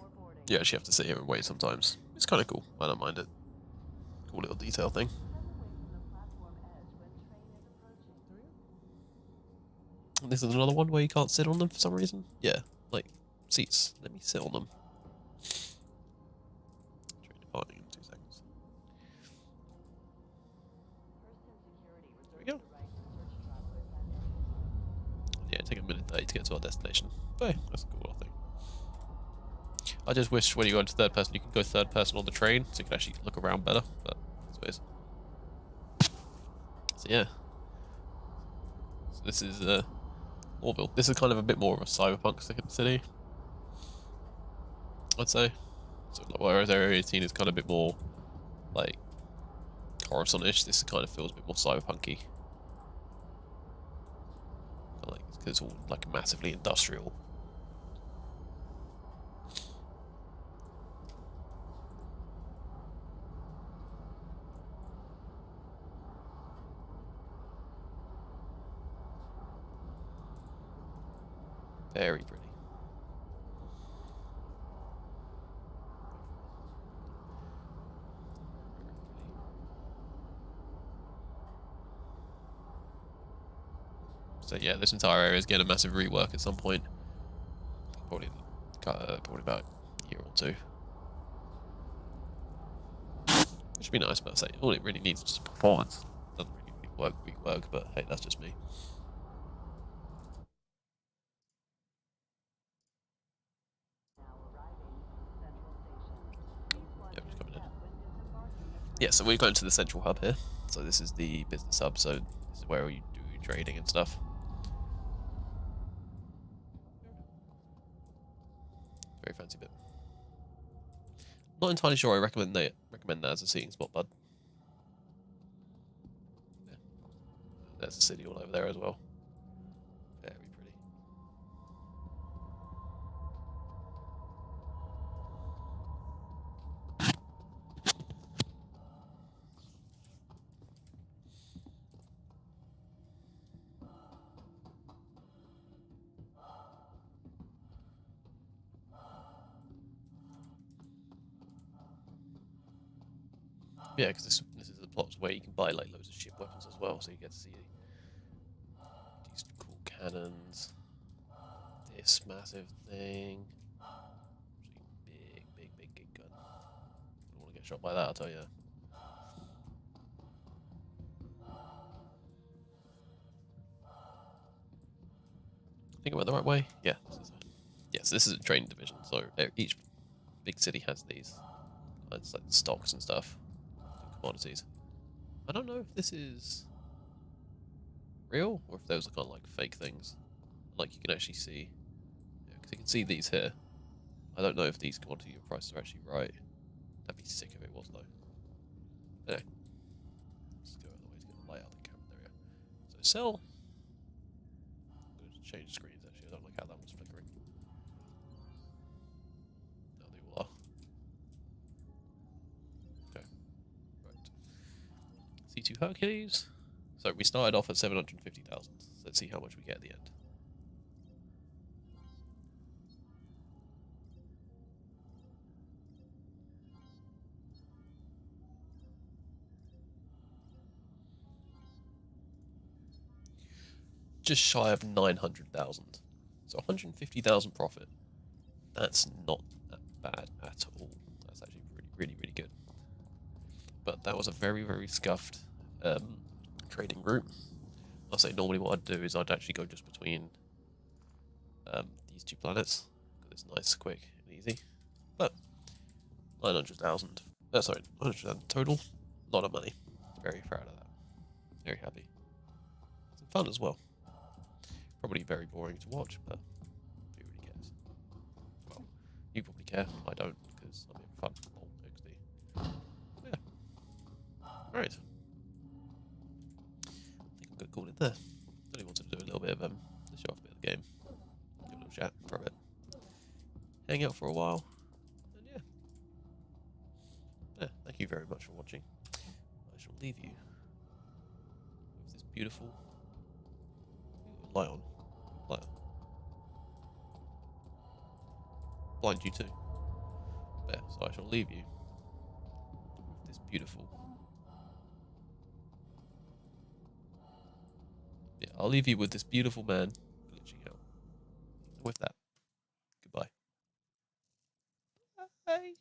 you actually have to sit here and wait sometimes. It's kind of cool, I don't mind it. Cool little detail thing. This is another one where you can't sit on them for some reason. Yeah, like seats. Let me sit on them. Train departing in 2 seconds. There we go. Yeah, take a minute 30 to get to our destination. But hey, that's cool, I think. I just wish when you go into third person, you can go third person on the train, so you can actually look around better. But that's what it is. So yeah. So this is Orville. This is kind of a bit more of a cyberpunk city, I'd say. So whereas Area 18 is kind of a bit more like Coruscant-ish, this kind of feels a bit more cyberpunky. Like it's all like massively industrial. Very pretty. So yeah, this entire area is getting a massive rework at some point. Probably about a year or two. Which should be nice, but I say all it really needs is just performance. Doesn't really rework, but hey, that's just me. Yeah, so we're going to the central hub here. So this is the business hub, so this is where you do trading and stuff. Very fancy bit. Not entirely sure I recommend that as a seating spot, bud. Yeah. There's a city all over there as well. Very pretty. Yeah, because this is the plot where you can buy like loads of ship weapons as well, so you get to see these cool cannons, this massive thing, big gun. I don't want to get shot by that, I'll tell you. I think I went the right way. Yeah. So this is a trading division. So each big city has these. It's like stocks and stuff. Commodities. I don't know if this is real or if those are kind of like fake things. like you can actually see, because you can see these here. I don't know if these quantity of prices are actually right. That'd be sick if it was though. Anyway, let's go out of the way to get the light out of the camera. There we go. So sell. I'm going to change screens actually. I don't like how that one's flickering. No, they all are. Okay. Right. C2 Hercules. So we started off at 750,000. So let's see how much we get at the end. Just shy of 900,000. So 150,000 profit. That's not that bad at all. That's actually really, really good. But that was a very, very scuffed trading route. I'll say normally what I'd do is I'd actually go just between these two planets. Because it's nice, quick, and easy. But 900,000. Sorry, 100,000 total. A lot of money. Very proud of that. Very happy. Some fun as well. Probably very boring to watch, but who really cares? Well, you probably care. I don't, because I'm having fun. Oh, XD. Yeah. Alright. I think I'm going to call it there. Only wanted to do a little bit of, to show off a bit of the game. Do a little chat for a bit. Hang out for a while. And yeah. Yeah, thank you very much for watching. I shall leave you with this beautiful light on. Light on. Blind you too. There, so I shall leave you with this beautiful. Yeah, I'll leave you with this beautiful man glitching out. With that, goodbye. Bye.